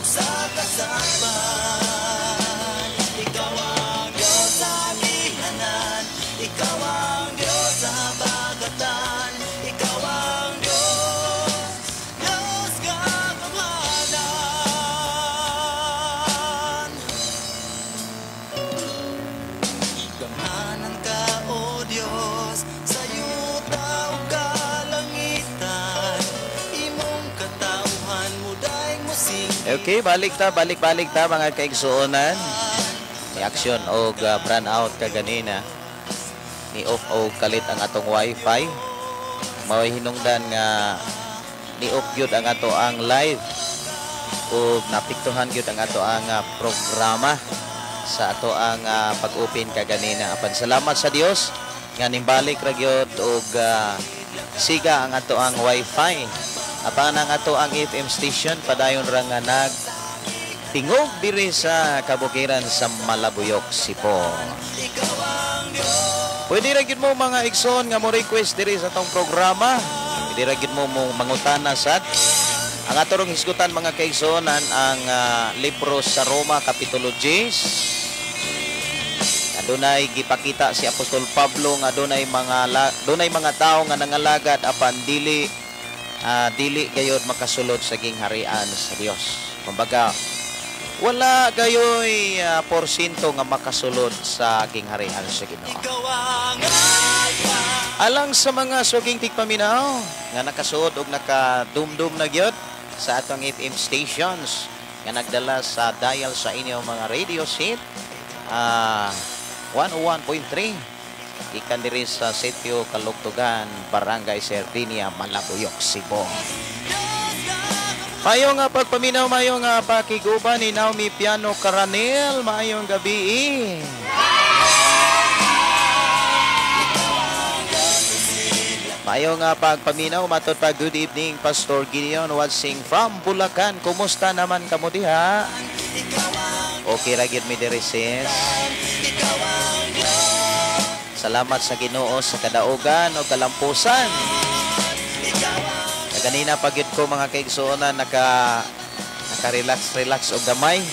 sa kasapan. Ikaw ang Diyos sa lihanan, ikaw ang Diyos sa bagatan, ikaw ang Diyos, Diyos kagamanan. Gamanan ka, O Diyos, sa yuta o kalangitan, imong katauhan mo daing musing. Okay, balik ta mga kaigsuonan. May action o brand out ka ganina. Ni off o kalit ang atong wifi. Maway hinungdan nga ni off gyud ang ato ang live. O napiktuhan gyud ang ato ang programa sa ato ang pag-open ka ganina. Apan salamat sa Dios nga nimbalik ra gyud og siga ang ato ang wifi. Apan ang ato ang FM station padayon ra nga tingog diri sa kabukiran sa Malabuyok, Sipo. Pwede ra gyud mo mga igsoon nga mo request diri sa tong programa. Pwede ra gyud mo mangutana sad. Ang ato rong hisgutan mga kaigsoonan ang libro sa Roma kapitulo 10. Adunay gipakita si Apostol Pablo nga adunay mga tawo nga nangalagad apan dili gayod makasulod sa gingharian sa Dios. Kumbaga wala gayoy porsyento nga makasulod sa gingharian sa Ginoo. Alang sa mga suging tigpaminaw nga nakasuod og nakadumdum na gyud sa atong FM stations nga nagdala sa dial sa inyong mga radio set 101.3 ikan diri sa Sitio Kalugtugan, Barangay Sardinia, Malabuyok, Cebu. Mayong pagpaminaw, mayong pakiguban ni Naomi Piano Caranel, mayong gabi. Mayong pagpaminaw, matod pa good evening, Pastor Gideon watching from Bulacan. Kumusta naman kamo diha? Okay ra gyud mi diri sis. Salamat sa Ginoo sa kadaugan o kalampusan. Kanina pagyud ko mga kaigsuonan naka-relax og gamay.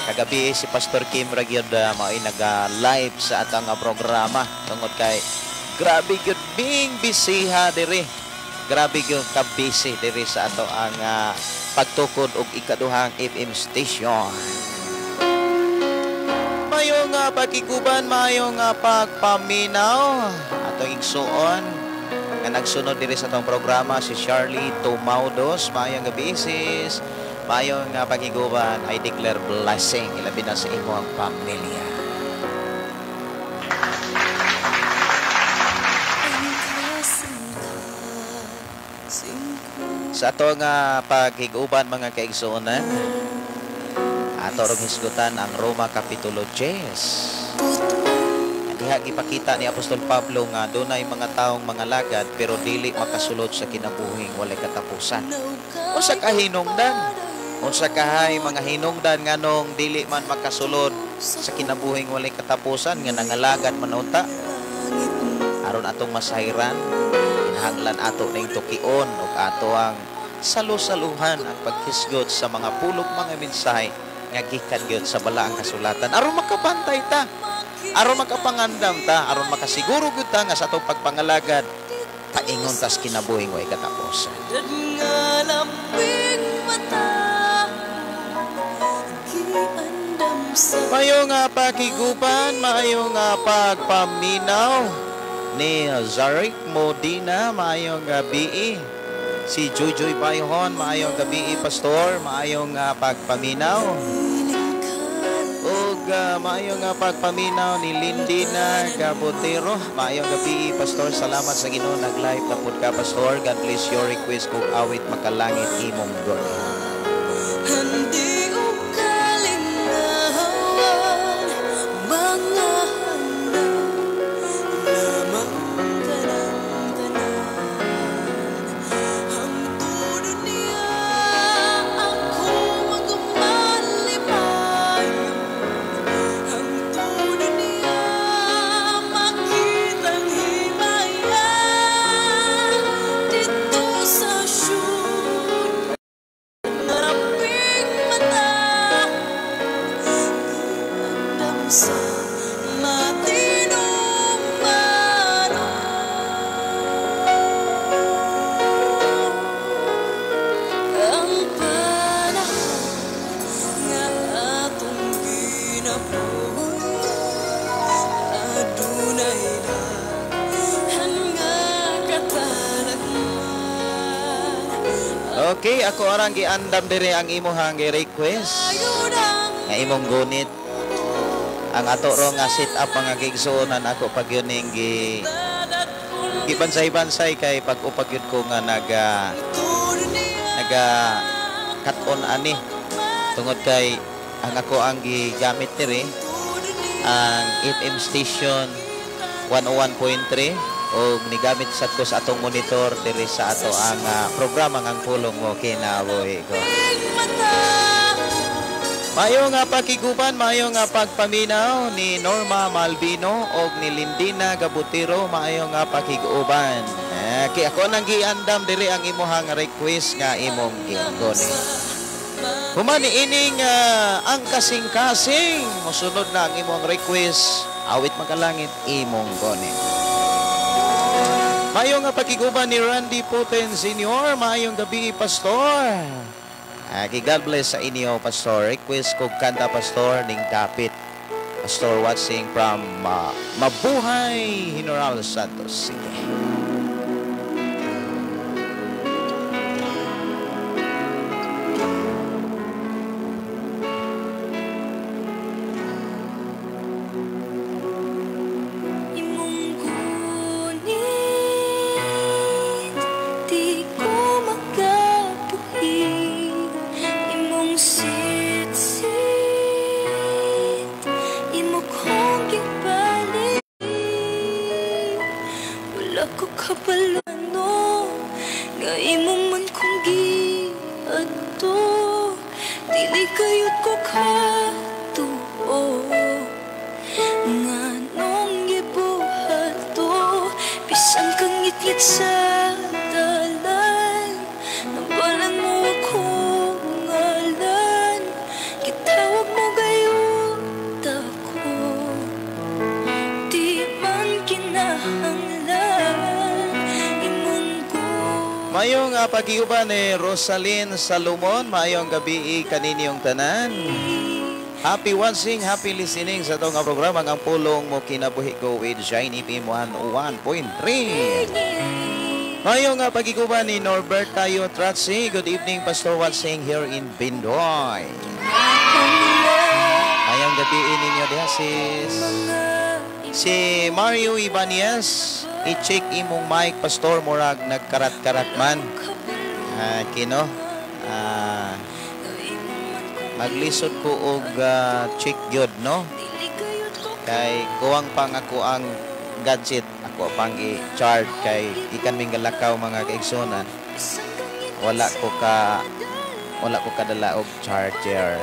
Kagabi si Pastor Kim ra gyud mao'y naga-live sa atang programa tungod kay grabe gyud being busy ha diri. Grabe gyud ka busy diri sa ato ang pagtukod og ikaduhang FM station. Mayong pagkikuban, mayong pagpaminaw atong igsuon nga nagsunod diri sa atong programa si Charlie Tomaudos. Mayong gabi sis, mayong pagkikuban. I declare blessing ilabi na sa imong pamilya. Sa atong pagkikuban mga kaigsuonan, ato rong hisgutan ang Roma kapitulo 10. Diha gipakita ni Apostol Pablo nga dunay mga taong mga lagad pero dili makasulod sa kinabuhing walay katapusan. Unsa ka hinungdan? Unsa kahay mga hinungdan nganong dili man makasulod sa kinabuhing walay katapusan nga nangalagad man unta? Aron atong masayran, kinahanglan ato ning tukion ug ato ang salusaluhan ang paghisgot sa mga pulong mga mensahe nga gikan gyud sa balaang kasulatan aron makabantay ta, aron makapangandam ta, aron makasiguro gyud ta nga sa atong pagpangalagad paingon tas kinabuhing way katapusan. Mayong pakiguban, mayong pagpaminaw ni Zarik Modina, mayong gabi. Si Jojoy Bayhon, maayong gabi Pastor, maayong pagpaminaw. Ug maayong pagpaminaw ni Lindina Gabotero, maayong gabi Pastor. Salamat sa Ginoo nag-live na pud ka Pastor. God bless your request kung awit makalangit imong God. Okay, ako arang giandam dire ang imong request. Nga imong gunit. Ang ato ro nga set up mga gigsuonan ako pag yun ning gibansay-bansay kay pag upag yun ko nga naga cut-on ani. Tungod kay ang ako ang gigamit dire ang FM station 101.3 o nigamit sa ko sa atong monitor diri sa ato ang programa ng pulong mo kinabuhi ko. Mayo nga pakiguban, mayo nga pagpaminaw ni Norma Malvino o ni Lindina Gabutiro, mayo nga pakiguban. Kaya ako nang giandam diri ang imuhang request nga imong gingoni. Humani ining ang kasing-kasing musunod na ang imong request, awit magalangit imong goni. Mayo nga pakiguban ni Randy Puten Sr., mayong gabi Pastor. God bless sa inyo, Pastor. Request kong kanta, Pastor, ning kapit. Pastor watching from Mabuhay, General Santos. Sige. Mayong pagiuban ni Rosalyn Salomon, mayong gabi kaninyong tanan. Happy watching, happy listening sa itong programa ang pulong mo kinabuhi ko with Shiny FM 101.3. Mayong pagiguban ni Norbert Tayo Tratsi. Good evening, Pastor watching here in Bindoy. Mayong gabi ninyo diha si Mario Ibanez. I-check imong mic, Pastor, murag nagkarat-karat man. Kino? Maglisod ko og check gyud, no? Kay kuwang pang ako ang gadget. Ako pang i-charge kay ikan ming galakaw mga kaigsunan. Wala ko kadala og charger.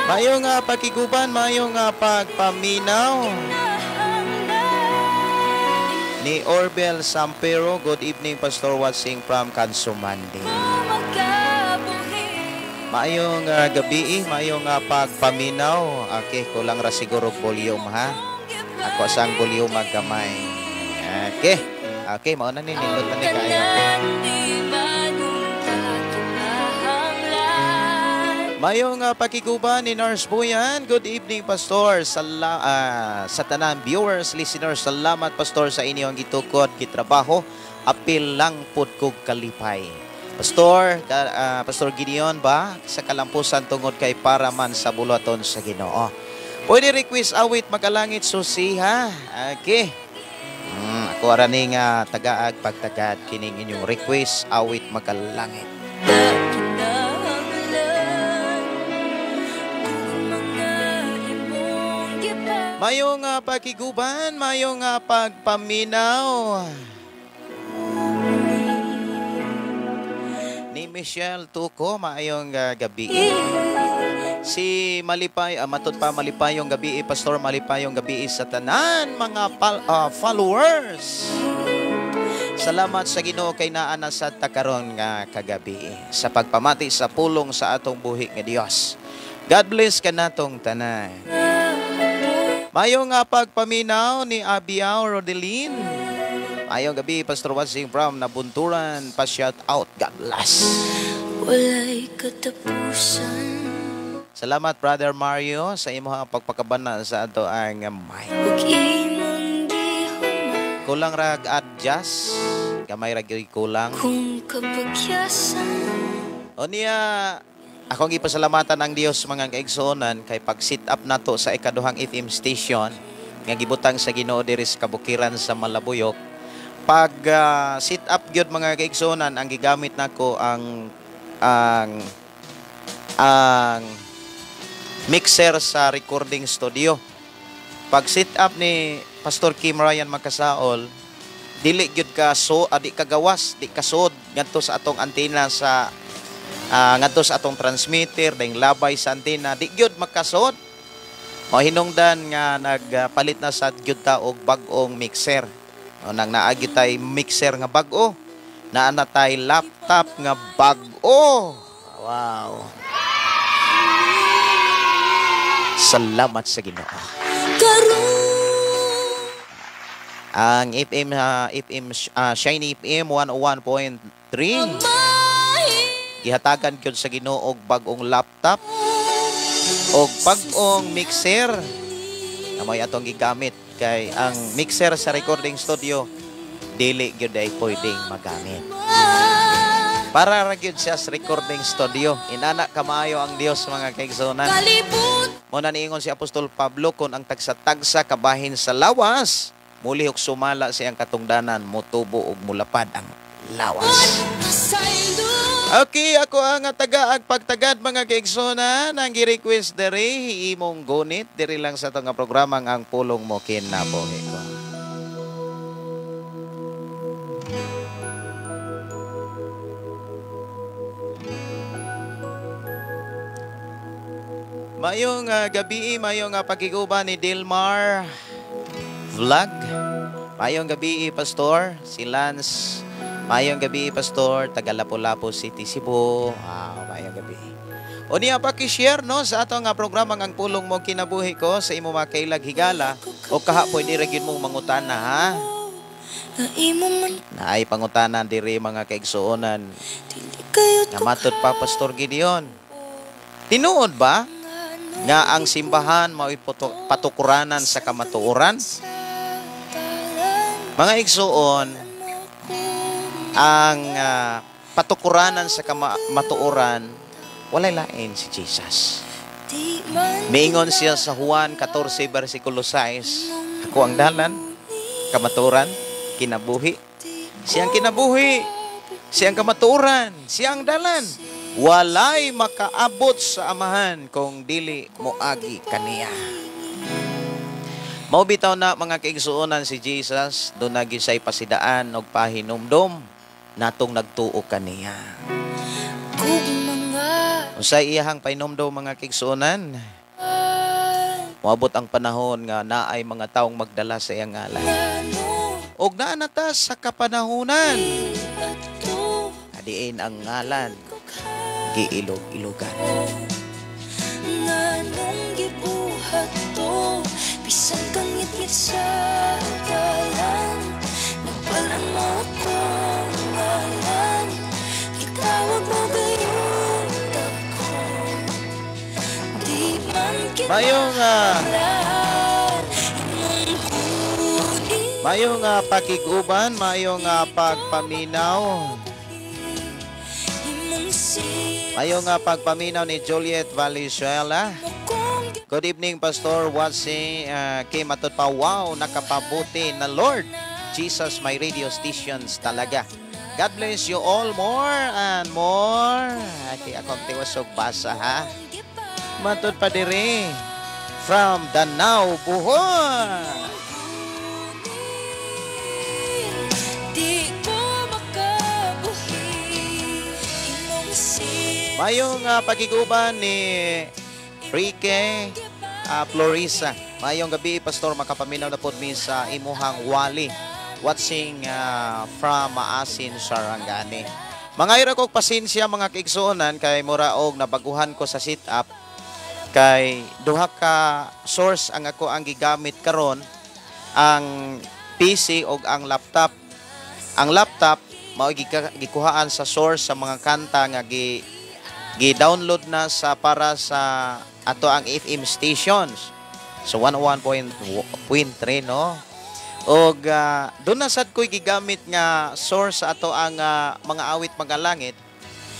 Mayong pakiguban, mayong pagpaminaw ni Orbel Sampero. Good evening, Pastor watching from Kansumandi. Mayong gabi, mayong pagpaminaw. Okay, kulang ra siguro volume ha. Ako sang volume gamay. Okay, mao na ni nindot na ni kaya. Mayong pakiguban ni Nurse Buyan. Good evening, Pastor. Sa tanan viewers, listeners, salamat, Pastor, sa inyong gitukod, gitrabaho. Apil lang pud kog kalipay. Pastor, Pastor Gideon ba? Sa kalampusan tungod kay para man sa bulaton sa Ginoo. Pwede request awit magalangit susi ha. Okay. Ako araning tagaag pagtagad kining inyong request awit magalangit. Mayong pakiguban, mayong pagpaminaw ni Michelle Tuco, mayong gabi. Si Malipay, matod pa Malipayong gabi, Pastor Malipayong gabi sa tanan mga followers. Salamat sa Ginoo kay naa na sa takaron nga kagabi sa pagpamati sa pulong sa atong buhi nga Dios. God bless kanatong tanan. Mayong pagpaminaw ni Abiao Rodelin. Mayong gabi, Pastor watching from Nabunturan. Pa-shout out. God bless. Walay katapusan. Salamat, Brother Mario, sa imong pagpakabana sa ato ang mic. kulang ra adjust. Gamay ra gyud kulang. Kung kabagyasan O niya, akong ipasalamatan ang Dios mga kaigsuonan kay pag-sit up nato sa ikaduhang FM station nga gibutang sa Ginoo diri sa kabukiran sa Malabuyok. Pag sit up gyud mga kaigsuonan ang gigamit nako ang mixer sa recording studio. Pag sit up ni Pastor Kim Ryan Magkasaol, dili gyud ka adi ka gawas, di kasod ngadto sa atong antena sa ngadto sa atong transmitter ding labay sa antena, di gyud makasod. O hinungdan nga nagpalit na sa gyud ta og bag-ong mixer. O nang naagi tay mixer nga bag-o, naa na tay laptop nga bag-o. Wow. Salamat sa Ginoo. Ang FM Shiny FM 101.3 gihatagan gyud sa Ginoo og bag-ong laptop og bag-ong mixer na may atong gigamit kay ang mixer sa recording studio dili gyud ay pwedeng magamit. Para ra gyud siya sa recording studio. Inana kamaayo ang Dios mga kaigsuonan. Muna niingon si Apostol Pablo kung ang tagsa-tagsa kabahin sa lawas, muli og sumala siyang katungdanan, motubo og mulapad ang lawas. Okay, ako ang pagtagad mga kaigsuonan. Ang gi-request diri imong gunit diri lang sa itong programa ang pulong mo kinabuhi ko. Mayong gabi, mayong pagkiguban ni Dilmar Vlog. Mayong gabi, Pastor. Si Lance. Mayong gabi, Pastor. Taga Lapu-Lapu City, Cebu. Mayong gabi. O niya paki-share no sa atong programa ang pulong mo kinabuhi ko sa imo makailag higala o kaha pwede ra gyud mong mangutana ha. Naay pangutanan diri mga kaigsuonan. Nga matud pa Pastor Gideon. Tinuod ba nga ang simbahan mao'y patukuranan sa kamatuoran? Mga igsuon, ang patukuranan sa kamatuoran, walay lain si Jesus. Miingon siya sa Juan 14, versikulo 6, ako ang dalan, kamatuoran, kinabuhi. Siyang kinabuhi, siyang kamatuoran, siyang dalan. Walay makaabot sa amahan kung dili moagi kaniya. Mao bitaw na mga kaigsuonan si Jesus, doon nagisay pasidaan og pahinumdom natong nagtuo kaniya. Unsay iyahang pahinumdom mga kaigsuonan? Moabot ang panahon nga naay mga taong magdala sa iyang ngalan. Og naa na ta sa kapanahunan. Adiin ang ngalan giilog-ilogan. Nganong gibuhat to bisan kangit-ngit sa dalan nagpalang mo ko ngalan itawag mo gayon ako di man kita mayong pakiguban, mayong pagpaminaw. Mayong pagpaminaw ni Juliet Valenzuela. Good evening, Pastor. Watching kay matud pa, wow, nakapabuti na Lord Jesus, my radio stations talaga. God bless you all more and more. Aki akong tiwasog basa ha. Matud pa diri from Danau, Buhon. Mayong pagiguban ni Rique Florisa. Mayong gabi, Pastor, makapaminaw na po mi sa imuhang wali. Watching from Maasin, Sarangani. Mga ira kong pasensya mga kaigsuonan kay muraog nabaguhan ko sa sit-up. Kay duha ka source ang ako ang gigamit karon, ang PC o ang laptop. Ang laptop mao gikuhaan sa source sa mga kanta nga gi-download na sa para sa ato ang FM stations. So 101.3 no. Og doon na sad ko'y gigamit nga source sa ato ang mga awit mga langit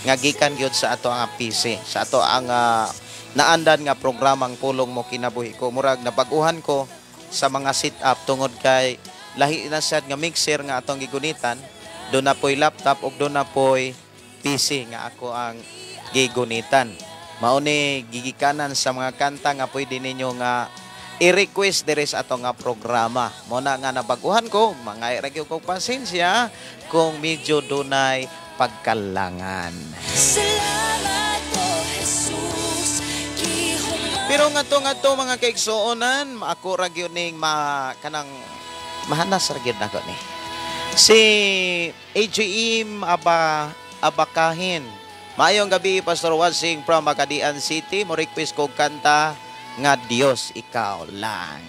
nga gikan gyud sa ato ang PC, sa ato ang naandan nga programang pulong mo kinabuhi ko. Murag nabaguhan ko sa mga setup tungod kay lahi na sad nga mixer nga atong gigunitan. Doon na po'y laptop ug doon na po'y PC nga ako ang gigunitan. Mao ni gigikanan sa mga kanta nga pwede ninyo nga i-request diri sa ato nga programa. Muna nga nabaguhan ko, mga iragyo ko pasensya kung medyo dunay pagkalangan. Salamat po, Jesus. Pero nga to mga kaigsuonan, ako ragyo ning kanang mahanas ragyo na ko ni. Si AJM Abakahin. Maayong gabi, Pastor Wasing from Macadian City. Mo request ko kanta nga Diyos ikaw lang.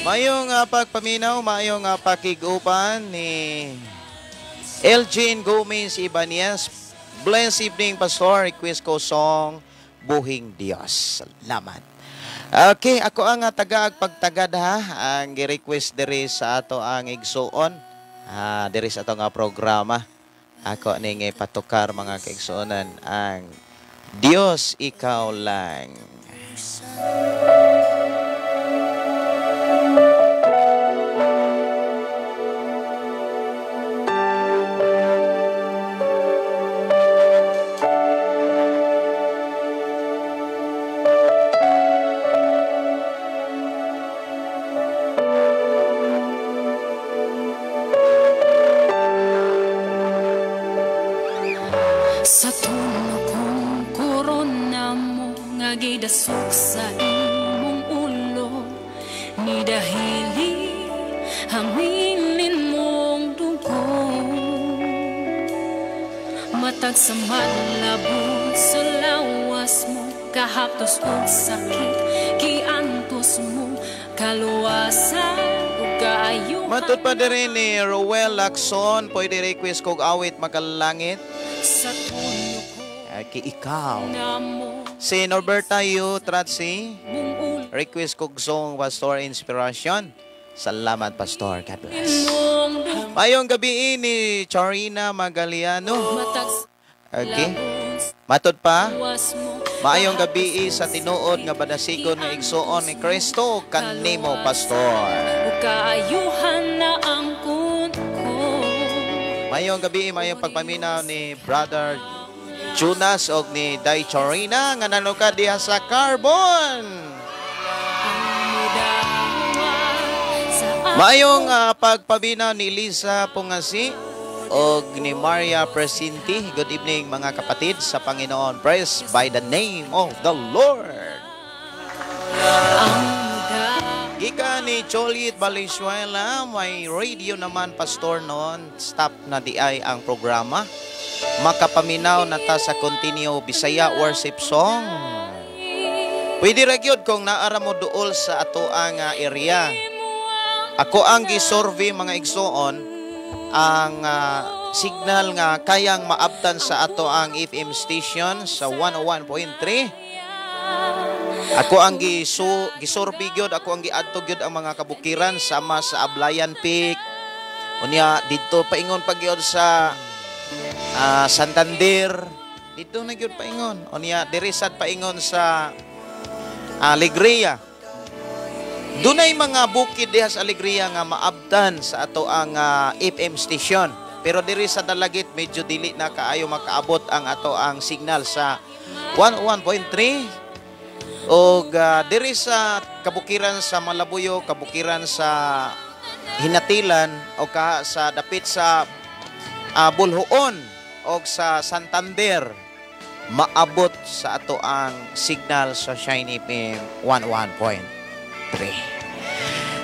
Mayong pagpaminaw, mayong pakigupan ni Elgin Gomez Ibanez. Blessed evening, Pastor. Request ko song Buhing Diyos. Salamat. Okay, ako ang tagaag pagtagad ha. Ang request diri sa ato ang igsuon. Diri sa ato nga programa. Ako ning patukar mga kaigsuonan ang Diyos ikaw lang. Sa tuno kong korona mo nga gidasok sa imong ulo, ni dahili hamilin mong dugo. Matag sa madlabot sa lawas mo, kahaptos og sakit kiantos mo, kaluwasan ug kaayuhan. Matod pa diri ni Roel Lacson, pwede request kog awit makalangit. Sa tuno ko Kay ikaw. na mo Si Norberta Yu Tratsi, mong ulo, request kog song Pastor Inspiration. Salamat, Pastor. God bless. mong dugo. Mayong gabi ni Charina Magaliano. Matag Okay. labos Matod pa, was mo, maayong gabi sa tinuod nga badasikon nga igsuon ni Kristo kanimo, Pastor. ug kaayuhan na ang kunko. Mayong gabi, mayong pagpaminaw ni Brother Jonas og ni Day Charina nga nanukad diha sa Carbon. Mayong pagpabinaw ni Lisa Pungasi og ni Maria Presinti. Good evening mga kapatid sa Panginoon. Praise by the name of the Lord. Gika ni Joliet Valenzuela, may radio naman, Pastor, noon. Stop na di ay ang programa. Makapaminaw na ta sa continue Bisaya worship song. Pwede ra gyud kung naara mo duol sa ato ang area. Ako ang gisurvey mga igsuon ang signal nga kayang maabtan sa ato ang FM station sa 101.3. Ako ang gisurvey gyud, ako ang giadto gyud ang mga kabukiran sama sa Ablayan Peak. Unya didto paingon pa gyud sa Santander. Dito na gyud paingon. Unya diri sad paingon sa Alegria. Dunay mga bukid diha sa Alegria nga maabtan sa ato ang FM station. Pero diri sa Dalagit medyo dili na kaayo makaabot ang ato ang signal sa 101.3 og diri sa kabukiran sa Malabuyo, kabukiran sa Hinatilan o sa dapit sa Bulhoon o sa Santander maabot sa ato ang signal sa Shine FM 101.3.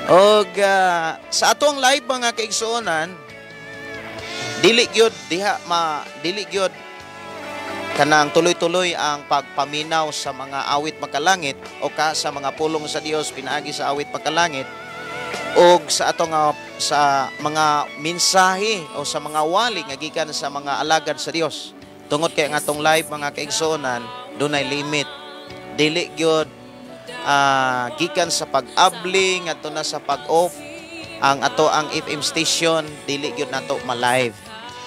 Og sa atong live mga kaigsuonan, dili gyud kanang tuloy-tuloy ang pagpaminaw sa mga awit makalangit o sa mga pulong sa Dios pinaagi sa awit makalangit og sa atong sa mga mensahe o sa mga wali nga gikan sa mga alagad sa Dios. Tungod kay ang atong live mga kaigsuonan dunay limit. Dili gyud gikan sa pag-abli ngadto na sa pag-off ang ato ang FM station, dili gyud nato ma-live.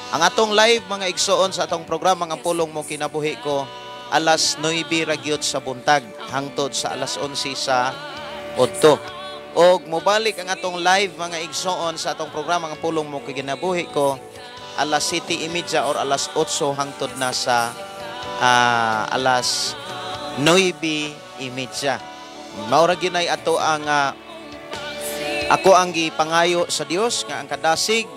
Ang atong live mga igsoon sa atong programa ang pulong mo kinabuhi ko alas 9 ra gyud sa buntag hangtod sa alas 11 sa udto. Og mobalik ang atong live mga igsoon sa atong programa ang pulong mo kinabuhi ko alas 7:30 or alas 8 hangtod na sa alas 9:30. Maura ginay ato ang ako ang gipangayo sa Dios nga ang kadasig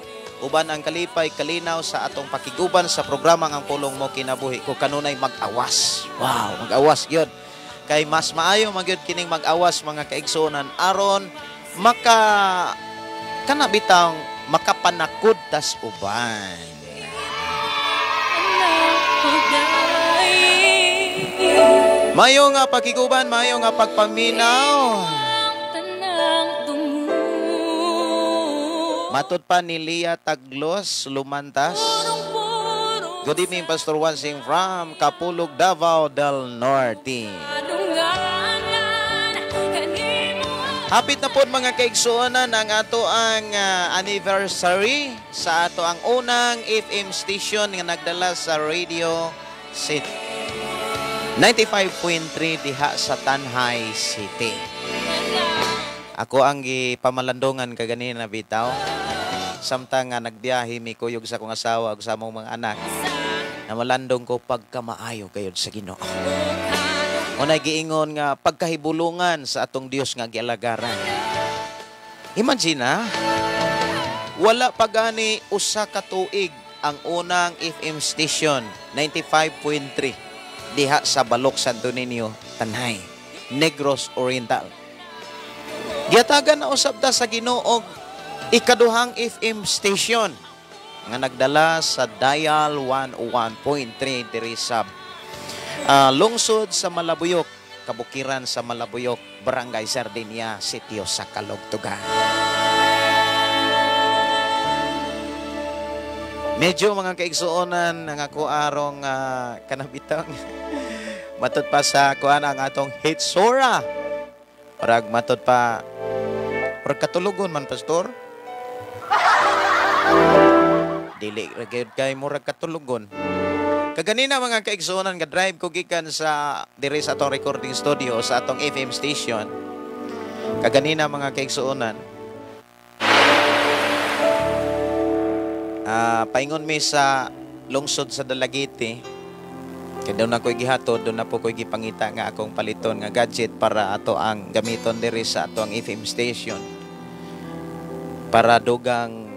uban ang kalipay kalinaw sa atong pakiguban sa programa ang pulong mo kinabuhi ko kanunay mag-awas. Wow, mag-awas gyud. Kay mas maayo magyud kining mag-awas mga kaigsuonan aron kanabitang makapanakod tas uban. Mayo nga pakiguban, mayo nga pagpaminaw. Matod pa ni Lia Taglos, Lumantas. Good evening, Pastor Wansing from Kapulog, Davao del Norte. Hapit na po mga kaigsuonan ang ato ang anniversary sa ato ang unang FM station nga nagdala sa Radio City. 95.3 diha sa Tanhay City. Ako ang gipamalandongan kaganina bitaw. Samtang nga nagbiyahe mi kuyog sa akong asawa ug sa among mga anak. Na malandong ko pagkamaayo kayod sa Ginoo. Unay giingon nga pagkahibulungan sa atong Dios nga gialagaran. Imagine wala pa gani usa ka tuig ang unang FM station 95.3 diha sa Balok Santo Niño, Tanhay, Negros Oriental. Giatagan na usab ta sa Ginoo ikaduhang FM station nga nagdala sa dial 101.3 diri sa lungsod sa Malabuyok, kabukiran sa Malabuyok, Barangay Sardinia, sitio sa Kalugtugan. Medyo mga kaigsuonan nga ako arong kanabitang matod pa sa kuan ang atong Hitsora. Parag matod pa parag katulugon man pastor. Dili ra gyud kay murag katulugon. Kaganina mga kaigsuonan nga drive ko gikan sa diri sa atong recording studio sa atong FM station. Kaganina mga kaigsuonan paingon mi sa lungsod sa Dalagiti. Kaya doon ako gihatod, doon na po ko gipangita nga akong paliton nga gadget para ato ang gamiton diri sa ato ang FM station. Para dugang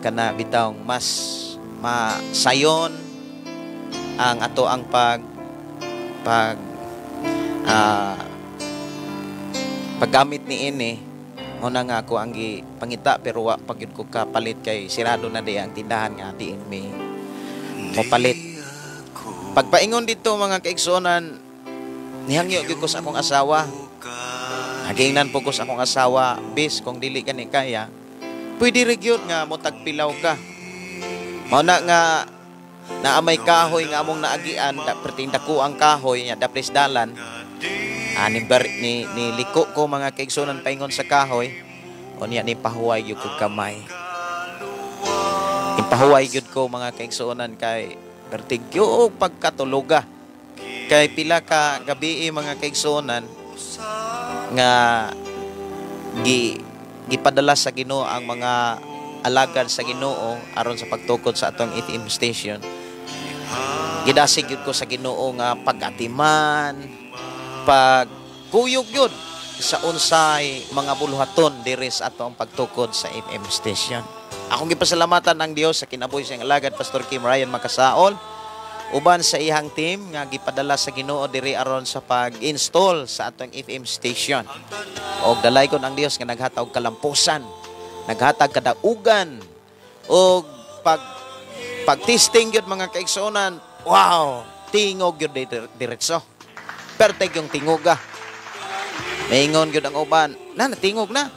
kana bitawng mas masayon ang ato ang paggamit ni ini. Una nga ako ang gipangita pero wa pagyud ko kapalit kay sirado na di ang tindahan nga diin mi mapalit. Pagpaingon dito mga kaigsuonan, nihangyo gyud ko sa akong asawa. Hagingnan po ko sa akong asawa, bis kung dili ka ni kaya, pwede rin yun nga mo tagpilaw ka. Mauna nga naamay kahoy nga among naagian, pertinda ko ang kahoy nga dapres dalan. Ni liko ko mga kaigsuonan paingon sa kahoy, o niya ni pahuway yun kong kamay. Ipahuway yun ko mga kaigsuonan kay pertigyo pagkatuluga. Kay pila ka gabi mga kaigsuonan nga gipadala sa Ginoo ang mga alagad sa Ginoo aron sa pagtukod sa atong FM station. Gidasig yun ko sa Ginoo nga pag-atiman, pagkuyog yun sa unsay mga buluhaton diri sa atong pagtukod sa FM station. Akong gipasalamatan ang Dios sa kinabuhi siyang alagad Pastor Kim Ryan Makasaol uban sa ihang team nga gipadala sa Ginoo diri aron sa pag-install sa atong FM station. Og dalay kon ang Dios nga naghatag og kalampusan, naghatag kadaugan og pag-testing yun mga kaigsuonan. Wow, tingog yun diretso. Perteg yung tingoga. Maingon yun ang uban. Tingog na.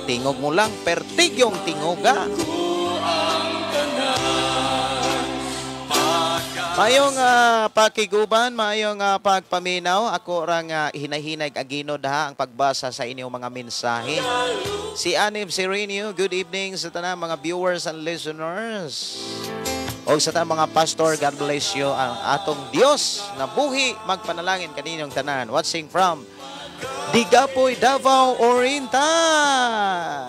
Tingog mo lang, perteg yung tingoga. Mayong pakiguban, mayong pagpaminaw. Ako rang hinahinay agino daha ang pagbasa sa inyong mga mensahe. Si Anib Sirenio, good evening sa tanang mga viewers and listeners. O sa tanang mga pastor, God bless you. Ang atong Dios na buhi magpanalangin kaninyong tanan. Watching from Digapoy, Davao Oriental.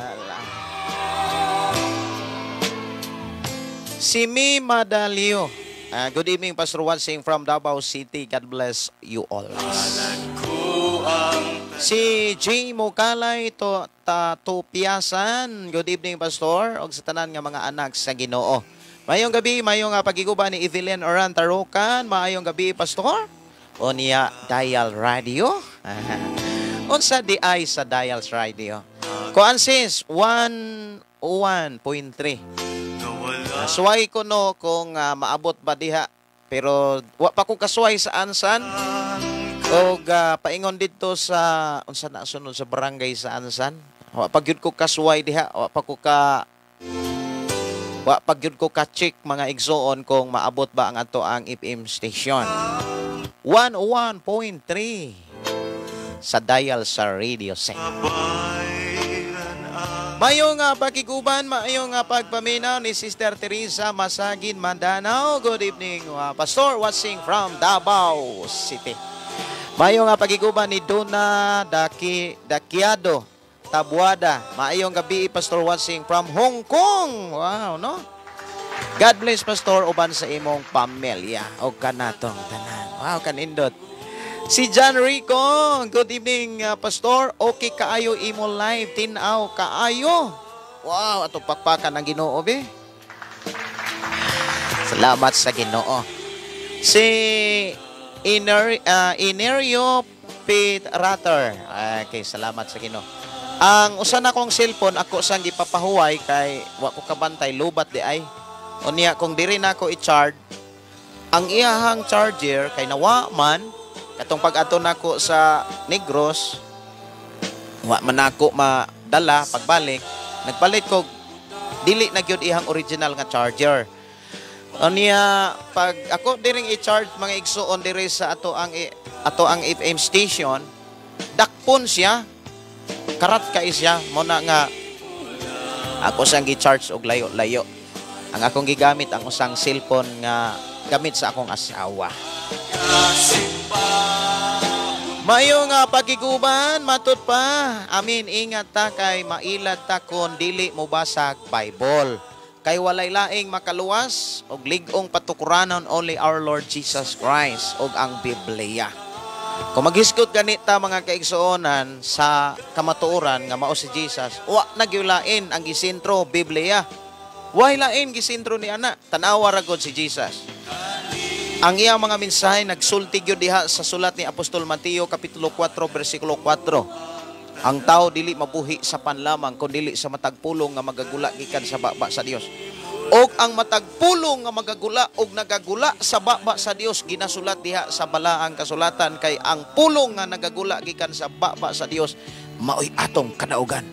Si Mi Madalio. Good evening, Pastor, watching from Davao City. God bless you all. Si J. Mukalay Tupiasan. Good evening, Pastor. O sa tanan nga mga anak sa Ginoo. Mayong gabi, mayong pagiguba ni Evelyn Oran Tarukan. Mayong gabi, Pastor. O niya, Dial Radio. Unsa di ay sa Dial Radio. Kuansis, 101.3. Suway ko no kung maabot ba diha. Pero wa pa ko kasuway sa ansan. O paingon dito sa, unsa na sunod sa barangay sa ansan. Wa pa gyud ko kasuway diha. Wa pa gyud ko ka-check mga igsoon kung maabot ba ang ato ang FM station. 101.3 sa dial sa radio set. Mayong pakiguban, mayong pagpaminaw ni Sister Teresa Masagin Mandanao. Good evening, Pastor, watching from Davao City. Mayong pakiguban ni Dona Dakiado Tabuada. Maayong gabi, Pastor, watching from Hong Kong. Wow, no? God bless, Pastor, uban sa imong pamilya. O kanatong tanan. Wow, kanindot. Si John Rico, good evening, Pastor. Okay kaayo imo live, tinaw kaayo. Wow, ato pakpakan ng Ginoo, be. Salamat sa Ginoo. Si Inerio Pitrater. Okay, salamat sa Ginoo. Ang usa na kong cellphone ako sang gipapahuway kay wa ko kabantay lubat di ay. Unya kung diri na ako i-charge, ang iyahang charger kay nawa man katong pag-ato nako sa Negros, wa man ako madala pagbalik, nagpalit ko dili na gyud ihang original nga charger. Unya pag ako diring i-charge mga igsuon diri sa ato ang FM station, dakpon siya. Karat kay siya mo na nga ako sang gi-charge og layo-layo. Ang akong gigamit ang usang cellphone nga gamit sa akong asawa. Mayo nga pagiguban matud pa. Amin, ingat ta kay mailat ta kon dili mo basag Bible. Kay walay laing makaluwas og lig-ong patukuranon only our Lord Jesus Christ og ang Biblia. Kung maghisgot ganita mga kaigsuonan sa kamatuoran nga mao si Jesus, wa nagyulain ang gisentro Biblia. Wa lain gisentro ni ana, tanawa ra gud si Jesus. Ang iyang mga mensahe nagsulti gyud diha sa sulat ni Apostol Mateo kapitulo 4 bersikulo 4. Ang tao dili mabuhi sa panlamang kundi sa matagpulong nga magagula gikan sa baba sa Dios. Og ang matagpulong nga magagula og nagagula sa baba sa Dios ginasulat diha sa balaang kasulatan kay ang pulong nga nagagula gikan sa baba sa Dios maoy atong kadaugan,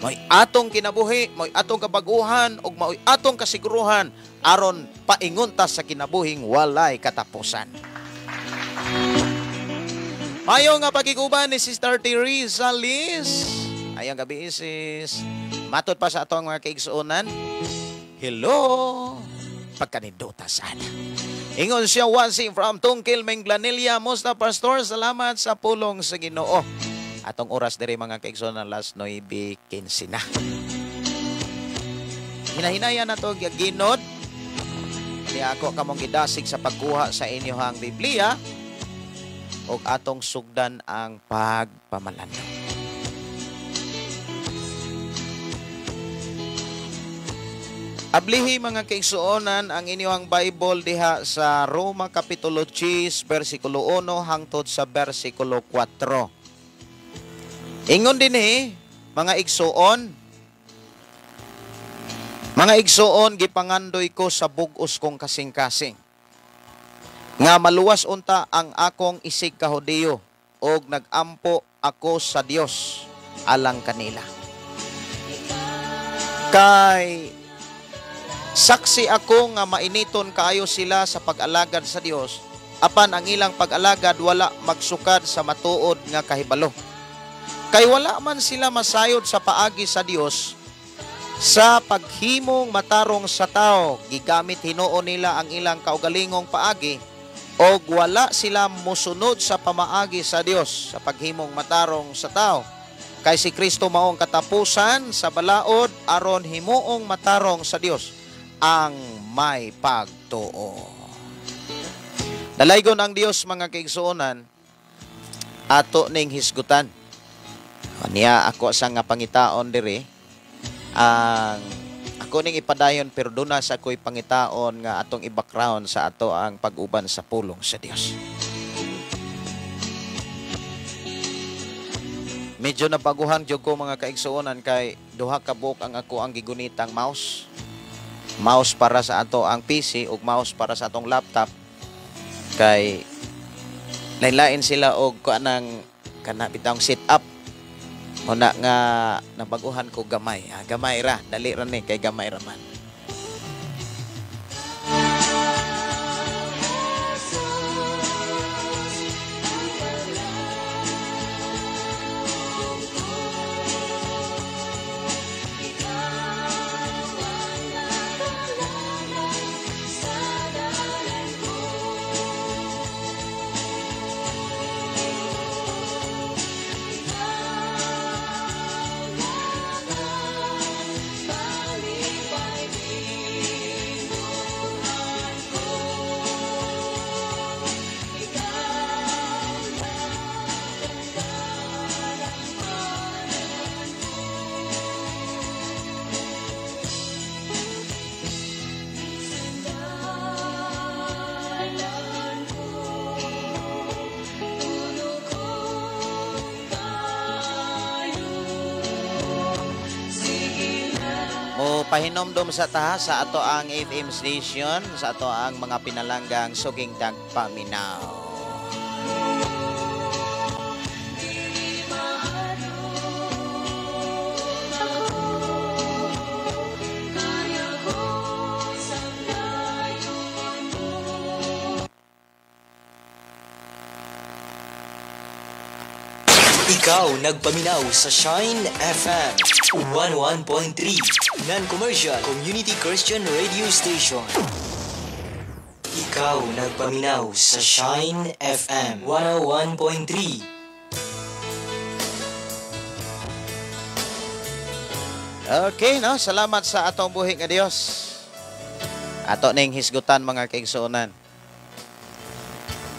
maoy atong kinabuhi, maoy atong kabaguhan og maoy atong kasiguruhan aron paingon ta sa kinabuhing walay katapusan. Mayo nga pagiguban ni Sister Teresa Liz. Ayong gabi sis. Matod pa sa atong mga kaigsuonan. Hello! Pagkanidota sana. Ingon siya watching from Tungkil, Menglanilla. Musta, Pastor? Salamat sa pulong sa Ginoo. Atong oras diri mga kaigsoon last 9:15 na. Hinahinaya na to ginod. Ni ako kamong gidasig sa pagkuha sa inyohang Biblia ug atong sugdan ang pagpamalandong. Ablihi mga kaigsuonan ang inyong Bible diha sa Roma Kapitulo 10, versikulo 1 hangtod sa versikulo 4. Ingon din mga igsuon, gipangandoy ko sa bug-os kong kasing-kasing. Nga maluwas unta ang akong isig ka Hudiyo og nagampo ako sa Dios alang kanila. Kay saksi ako nga mainiton kaayo sila sa pag-alagad sa Dios, apan ang ilang pag-alagad wala magsukad sa matuod nga kahibalo. Kay wala man sila masayod sa paagi sa Dios sa paghimong matarong sa tao, gigamit hinuon nila ang ilang kaugalingong paagi o wala sila musunod sa pamaagi sa Dios sa paghimong matarong sa tao. Kay si Kristo maong katapusan sa balaod aron himuong matarong sa Dios ang may pagtuo. Dalaygon ang Dios mga kaigsuonan ato ning hisgutan. Niya ako sa nga pangitaon diri ang ako ning ipadayon pero duna sa ako'y pangitaon nga atong i-background sa ato ang pag-uban sa pulong sa Dios. Medyo napaguhan jud ko mga kaigsuonan kay duha ka buok ang ako ang gigunitang mouse. Mouse para sa ato ang PC ug mouse para sa atong laptop kay lain-lain sila og kanang kana bitang setup. Una nga nabaguhan ko gamay. Gamay ra, dali ra ni kay gamay ra man. Pahinomdom sa taha sa ato ang FM station, sa ato ang mga pinalanggang suging tagpaminaw. Ikaw nagpaminaw sa Shine FM 101.3 Non-Commercial Community Christian Radio Station. Ikaw nagpaminaw sa Shine FM 101.3. Okay, no? Salamat sa atong buhi nga Dios. Ato ning hisgutan mga kaigsuonan.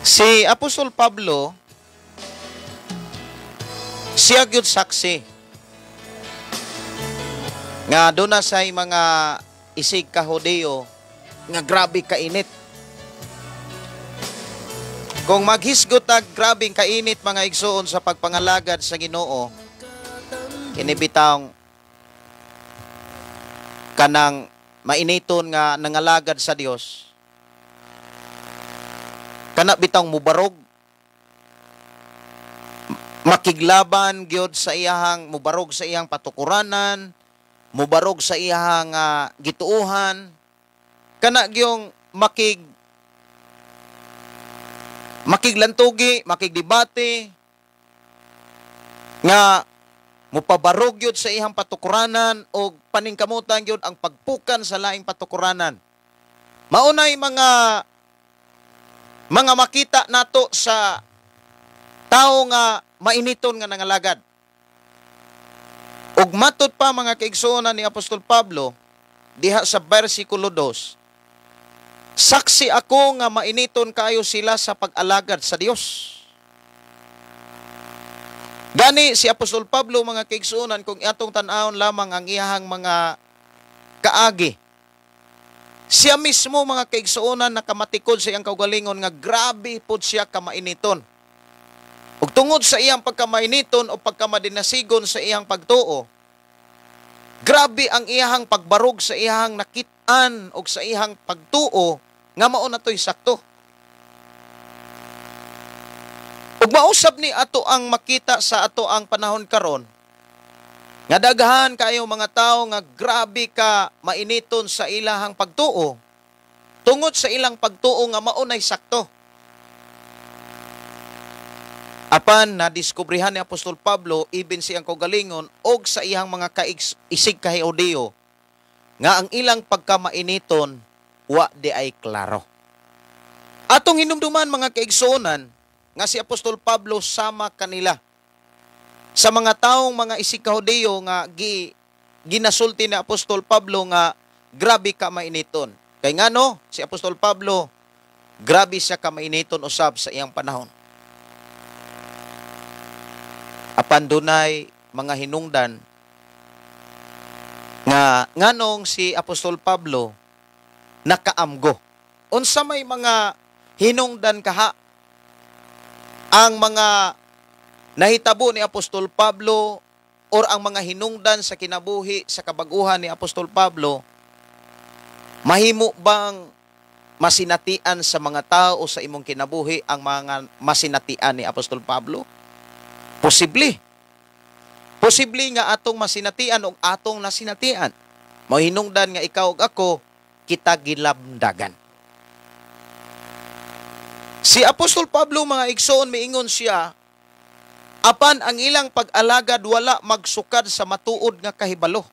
Si Apostol Pablo siya gyud saksi nga doon na say mga isig ka Hudiyo nga grabe kainit. Kung maghisgot ag grabing kainit mga igsuon sa pagpangalagad sa Ginoo, inibitang kanang mainiton nga nangalagad sa Dios. Kana bitang mubarog makiglaban gyud sa iyahang mubarog sa iyang patukuranan, mubarog sa iyahang gituuhan, kana gyung makiglantugi, makigdebate nga mupabarog gyud sa iyang patukuranan o paningkamutan gyud ang pagpukan sa laing patukuranan. Maunay mga makita nato sa tao nga mainiton nga nangalagad. Ug matud pa mga kaigsuonan ni Apostol Pablo diha sa bersikulo 2, saksi ako nga mainiton kayo sila sa pag-alagad sa Dios. Gani si Apostol Pablo mga kaigsuonan, kung atong tan-awon lamang ang iyahang mga kaagi, siya mismo mga kaigsuonan nakamatikod sa iyang kaugalingon nga grabe pod siya kamainiton. Ug tungod sa iyang pagkamainiton o pagkamadinasigon sa iyang pagtuo, grabe ang iyahang pagbarog sa iyahang nakit-an o sa iyahang pagtuo nga mao na to'y sakto. Ug mausab ni ato ang makita sa ato ang panahon karon nga daghan kayo mga tao nga grabe ka mainiton sa ilahang pagtuo tungod sa ilang pagtuo nga mao nay sakto. Apan nadiskubrihan ni Apostol Pablo ibin siyang kaugalingon og sa iyang mga isig kahiudeo nga ang ilang pagkamainiton wa di ay klaro. Atong hinumduman mga kaigsuonan nga si Apostol Pablo sama kanila sa mga taong mga isig kahiudeo nga ginasulti ni Apostol Pablo nga grabe ka mainiton. Kay ngano si Apostol Pablo grabe siya ka mainiton usab sa iyang panahon. Apan dunay mga hinungdan nga nganong si Apostol Pablo nakaamgo. Unsa may mga hinungdan kaha ang mga nahitabo ni Apostol Pablo or ang mga hinungdan sa kinabuhi sa kabaguhan ni Apostol Pablo, mahimo bang masinatian sa mga tao o sa imong kinabuhi ang mga masinatian ni Apostol Pablo? Posible. Posible nga atong masinatian o atong nasinatian. Mahinungdan nga ikaw ug ako, kita gilamdagan. Si Apostol Pablo mga igsoon miingon siya, apan ang ilang pag-alagad wala magsukad sa matuod nga kahibalo.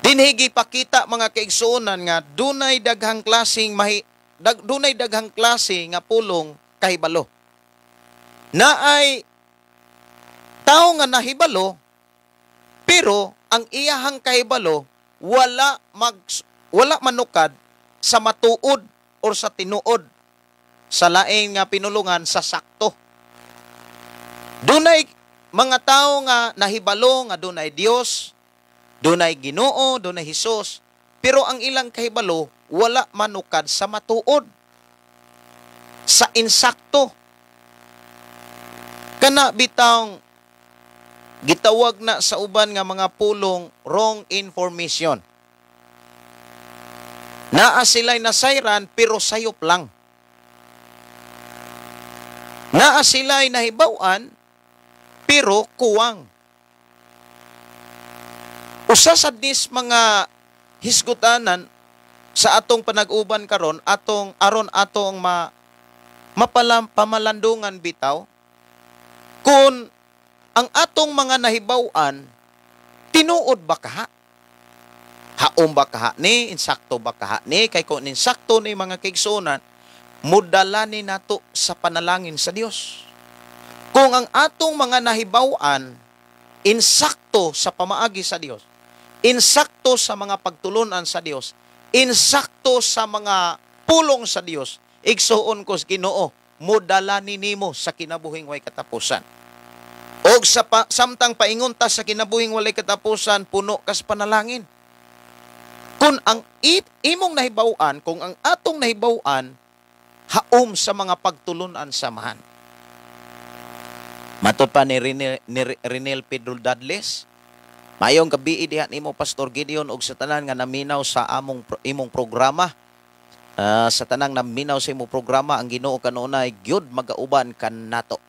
Dinhi gipakita mga kaigsuonan nga dunay daghang klaseng dunay daghang klase nga pulong kahibalo. Naay tao nga nahibalo, pero ang iyahang kahibalo wala manukad sa matuod o sa tinuod sa laing nga pinulungan sa sakto. Dunay mga tao nga nahibalo nga dunay Dios, dunay Ginoo, dunay Hesus, pero ang ilang kahibalo wala manukad sa matuod, sa insakto. Kana bitang gitawag na sa uban nga mga pulong wrong information. Naa sila'y nasayran pero sayop lang. Naa sila'y nahibawan pero kuwang. Usa sa dis mga hisgutanan sa atong panag-uban karon aron atong pamalandungan bitaw kung ang atong mga nahibawan, tinuod ba kaha? Haom ba kaha ni? Insakto ba kaha ni? Kay kung insakto ni mga kaigsuonan, mudala ni nato sa panalangin sa Dios. Kung ang atong mga nahibawan, insakto sa pamaagi sa Dios, insakto sa mga pagtulunan sa Dios, insakto sa mga pulong sa Dios, igsuon ko sa Ginoo, mudala ni nimo sa kinabuhing way katapusan. Og samtang paingunta sa kinabuhing walay katapusan, puno kas panalangin. Kung ang imong nahibawan, kung ang atong nahibawan, haom sa mga pagtulunan samahan. Matod pa ni Renel Pedro Dadles, mayong gabi diha nimo Pastor Gideon og sa tanan nga naminaw sa imong programa. Sa tanang naminaw sa imong programa, ang Ginoo kanunay gyud magauban kan nato.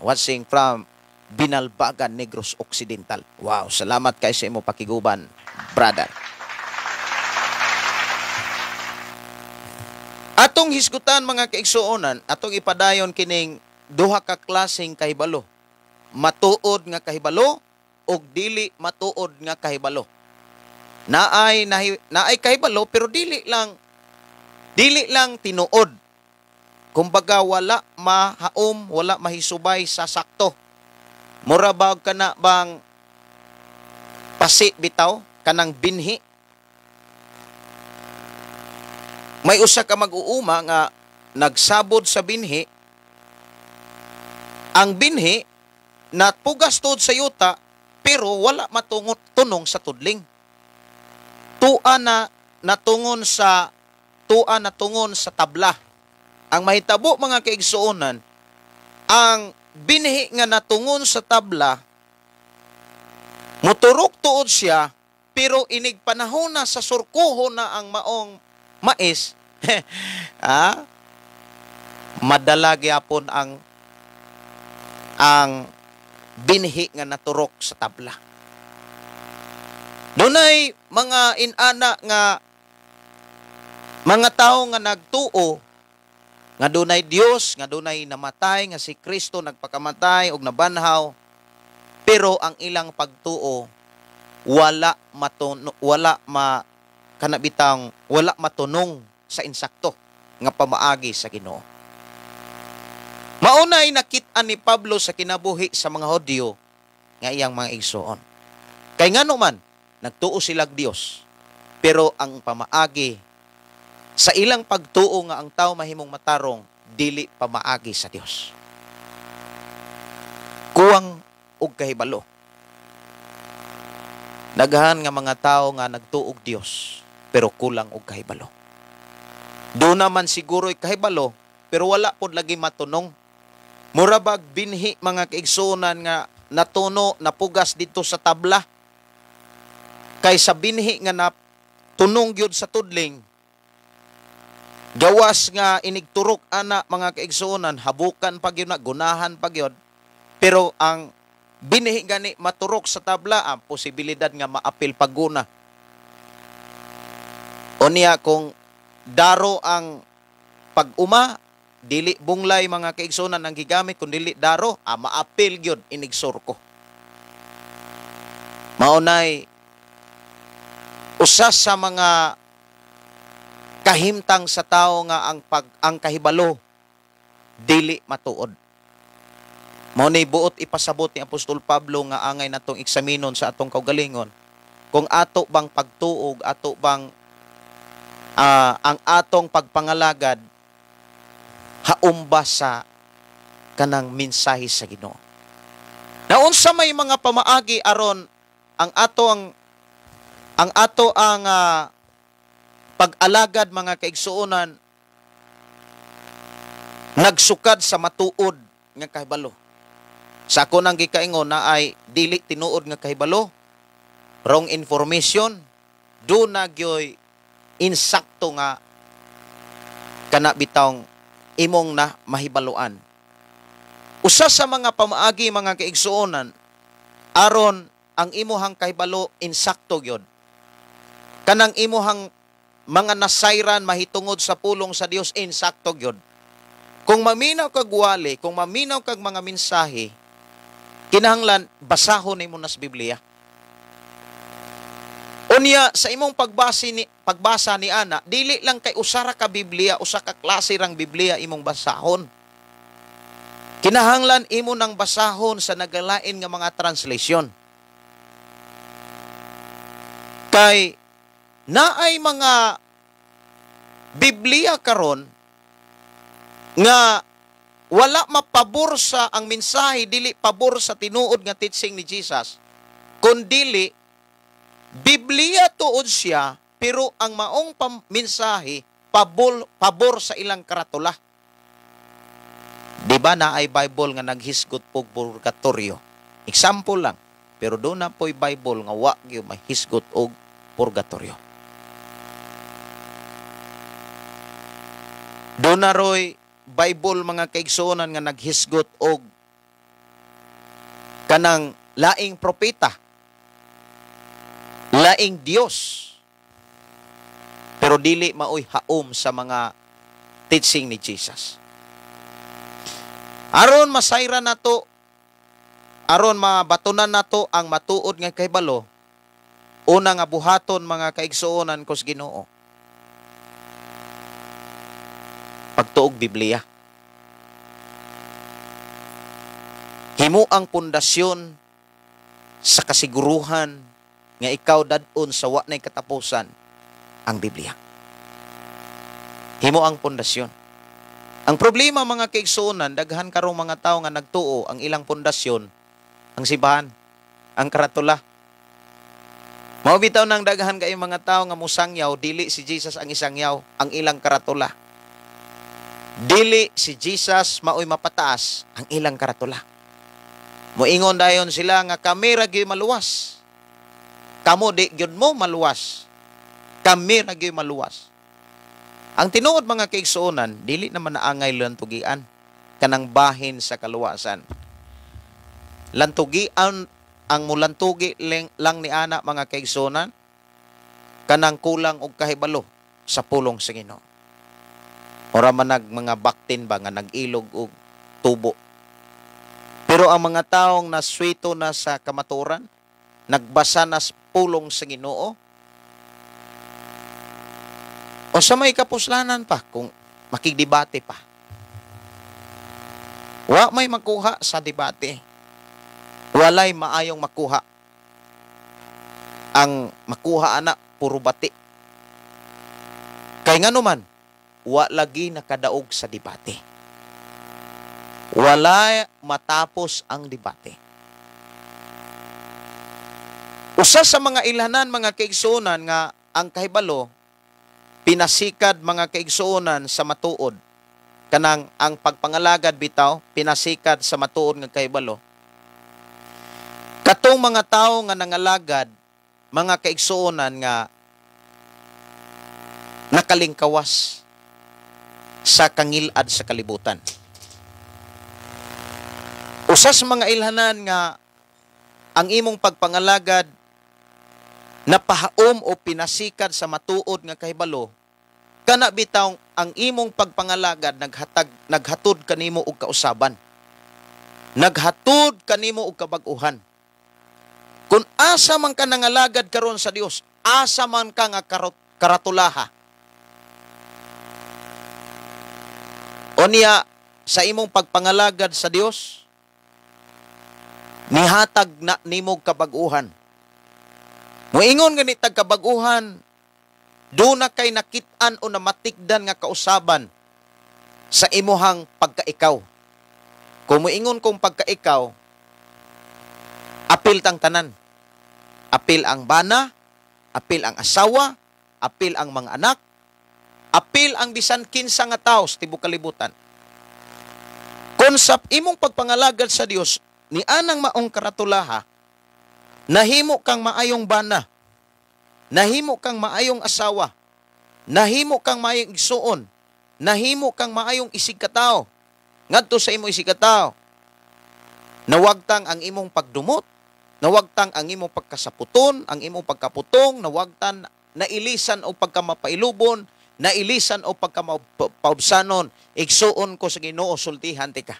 Watching from Binalbagan, Negros Occidental. Wow, salamat kay sa imo pakiguban, brother. Atong hisgutan mga kaigsuonan, atong ipadayon kining duha ka klaseng kahibalo. Matuod nga kahibalo ug dili matuod nga kahibalo. Naay kahibalo pero dili lang tinuod. kumbaga wala mahaom, wala mahisubay sa sakto. Mura ba kana bang pasi bitaw kanang binhi? May usa ka mag-uuma nga nagsabod sa binhi. Ang binhi napugas tuod sa yuta pero wala tunong sa tudling. Tua na tungon sa tabla. Ang mahitabo mga kaigsuonan, ang binhi nga natungon sa tabla, muturok tuod siya, pero inig panahon na sa surkuho na ang maong mais, madala gyapon ang binhi nga naturok sa tabla. Dunay mga inana nga mga tao nga nagtuo nga dunay Dios, nga dunay namatay nga si Kristo nagpakamatay og nabanhaw, pero ang ilang pagtuo wala matunong sa insakto nga pamaagi sa Ginoo. Maunay nakit-an ni Pablo sa kinabuhi sa mga Hudyo nga iyang mga igsoon. Kay ngano man nagtuo sila Dios, pero ang pamaagi sa ilang pagtuo nga ang tao mahimong matarong dili pamaagi sa Dios. Kuwang og kahibalo. Daghan nga mga tao nga nagtuog Dios pero kulang og kahibalo. Doon naman siguro'y kahibalo pero wala pod lagi matunong. Murabag binhi mga kaigsuonan nga natuno napugas dito sa tabla. Kay sa binhi nga natunong gyud sa tudling, gawas nga inigturok ana mga kaigsuonan, habukan pa gyud na, gunahan pa gyud. Pero ang binhi gani maturok sa tabla, ang posibilidad nga maapil paguna. Unya kung daro ang pag-uma, dili bunglay mga kaigsuonan ang gigamit, kung dili daro, maapil gyud inigsurko. Maunay usa sa mga kahimtang sa tao nga ang kahibalo dili matuod. Mao ni buot ipasabot ni Apostol Pablo nga angay natong eksaminon sa atong kaugalingon kung ato bang pagtuog, ato bang ang atong pagpangalagad haumba sa kanang mensahe sa Ginoo. Naunsa may mga pamaagi aron ang pag-alagad mga kaigsuonan nagsukad sa matuod nga kahibalo. Sa ako nang gikaingon na ay dili tinuod nga kahibalo, wrong information, do na gyoy insakto nga kana bitawng imong na mahibaluan. Usa sa mga pamaagi mga kaigsuonan aron ang imuhang kahibalo insakto gyud, kanang imuhang mga nasayran mahitungod sa pulong sa Dios insakto gyud. Kung maminaw kag wali, kung maminaw kag mga mensahe, kinahanglan basahon nimo nas Biblia. Unya sa imong pagbasa ni ana, dili lang kay usara ka Biblia, usa ka klase rang Biblia imong basahon. Kinahanglan imo nang basahon sa nagalain nga mga translation. Kay naay mga Biblia karon nga wala mapabor sa ang mensahe, dili pabor sa tinuod nga teaching ni Jesus, kundili Biblia tuod siya pero ang maong mensahe pabor sa ilang karatula. Di ba na ay Bible nga naghisgot og purgatorio? Example lang. Pero doon na po'y Bible nga wa gyud mahisgot og purgatorio. Doon na ro'y Bible mga kaigsuonan nga naghisgot og kanang laing propeta, laing Dios, pero dili maoy haom sa mga teaching ni Jesus. Aron masayra nato, aron mabatunan nato ang matuod nga kahibalo, una nga buhaton mga kaigsuonan kos Ginoo, pagtuog Biblia. himo ang pundasyon sa kasiguruhan nga ikaw dadon sa wa nay katapusan ang Biblia. Himo ang pundasyon. Ang problema mga kaigsuonan, daghan karong mga tao nga nagtuo ang ilang pundasyon, ang simbahan, ang karatula. Mao bitaw nang daghan kay mga tao nga musangyaw, dili si Jesus ang isangyaw, ang ilang karatula. Dili si Jesus maoy mapataas, ang ilang karatula. Moingon dayon sila nga kami ra gyud maluwas. Kamo di gyud mo maluwas. Kami ra gyud maluwas. Ang tinuod mga kaigsuonan, dili naman naangay lantugian kanang bahin sa kaluwasan. Lantugian ang mulantugi lang ni ana mga kaigsuonan kanang kulang og kahibalo sa pulong sa Ginoo. Ora man mga baktin ba nga nag-ilog og tubo. Pero ang mga taong naswito na sa kamaturan, nagbasa na sa pulong sa Ginoo, o sa may kapuslanan pa, kung makigdebate pa. Wa may makuha sa debate. Walay maayong makuha. Ang makuha ana, puro bati. Kay nga naman, wa lagi nakadaog sa debate. Wala matapos ang debate. Usa sa mga ilhanan, mga kaigsuonan, nga ang kahibalo, pinasikad mga kaigsuonan sa matuod. Kanang ang pagpangalagad bitaw, pinasikad sa matuod nga kahibalo. Katong mga tao nga nangalagad, mga kaigsuonan nga nakalingkawas sa kangilad sa kalibutan. Usas mga ilhanan nga ang imong pagpangalagad napahaom o pinasikad sa matuod nga kahibalo, kana bitaw ang imong pagpangalagad naghatod kanimo og kausaban. Naghatod kanimo og kabag-uhan. Kung asa man ka nangalagad karon sa Dios, asa man ka nga karatulaha. Unya sa imong pagpangalagad sa Dios, nihatag na nimo kabag-uhan. Moingon nga ni tagkabag-uhan, do na kay nakit-an o namatikdan nga kausaban sa imuhang pagkaikaw. Kung moingon kong pagkaikaw, apil tang tanan. Apil ang bana, apil ang asawa, apil ang mga anak, apil ang bisan kinsa nga tawo sa tibuok kalibutan. Kung sa imong pagpangalagad sa Dios, ni anang maong karatulaha, nahimo kang maayong bana, nahimo kang maayong asawa, nahimo kang maayong igsuon, nahimo kang maayong isig katao, ngadto sa imong isig katao, nawagtang ang imong pagdumot, nawagtang ang imong pagkasaputon, ang imong pagkaputong, nawagtan nailisan o pagkamapailubon, nailisan o pagkamapaubsanon, igsuon ko sa Ginoo, sultihan ti ka.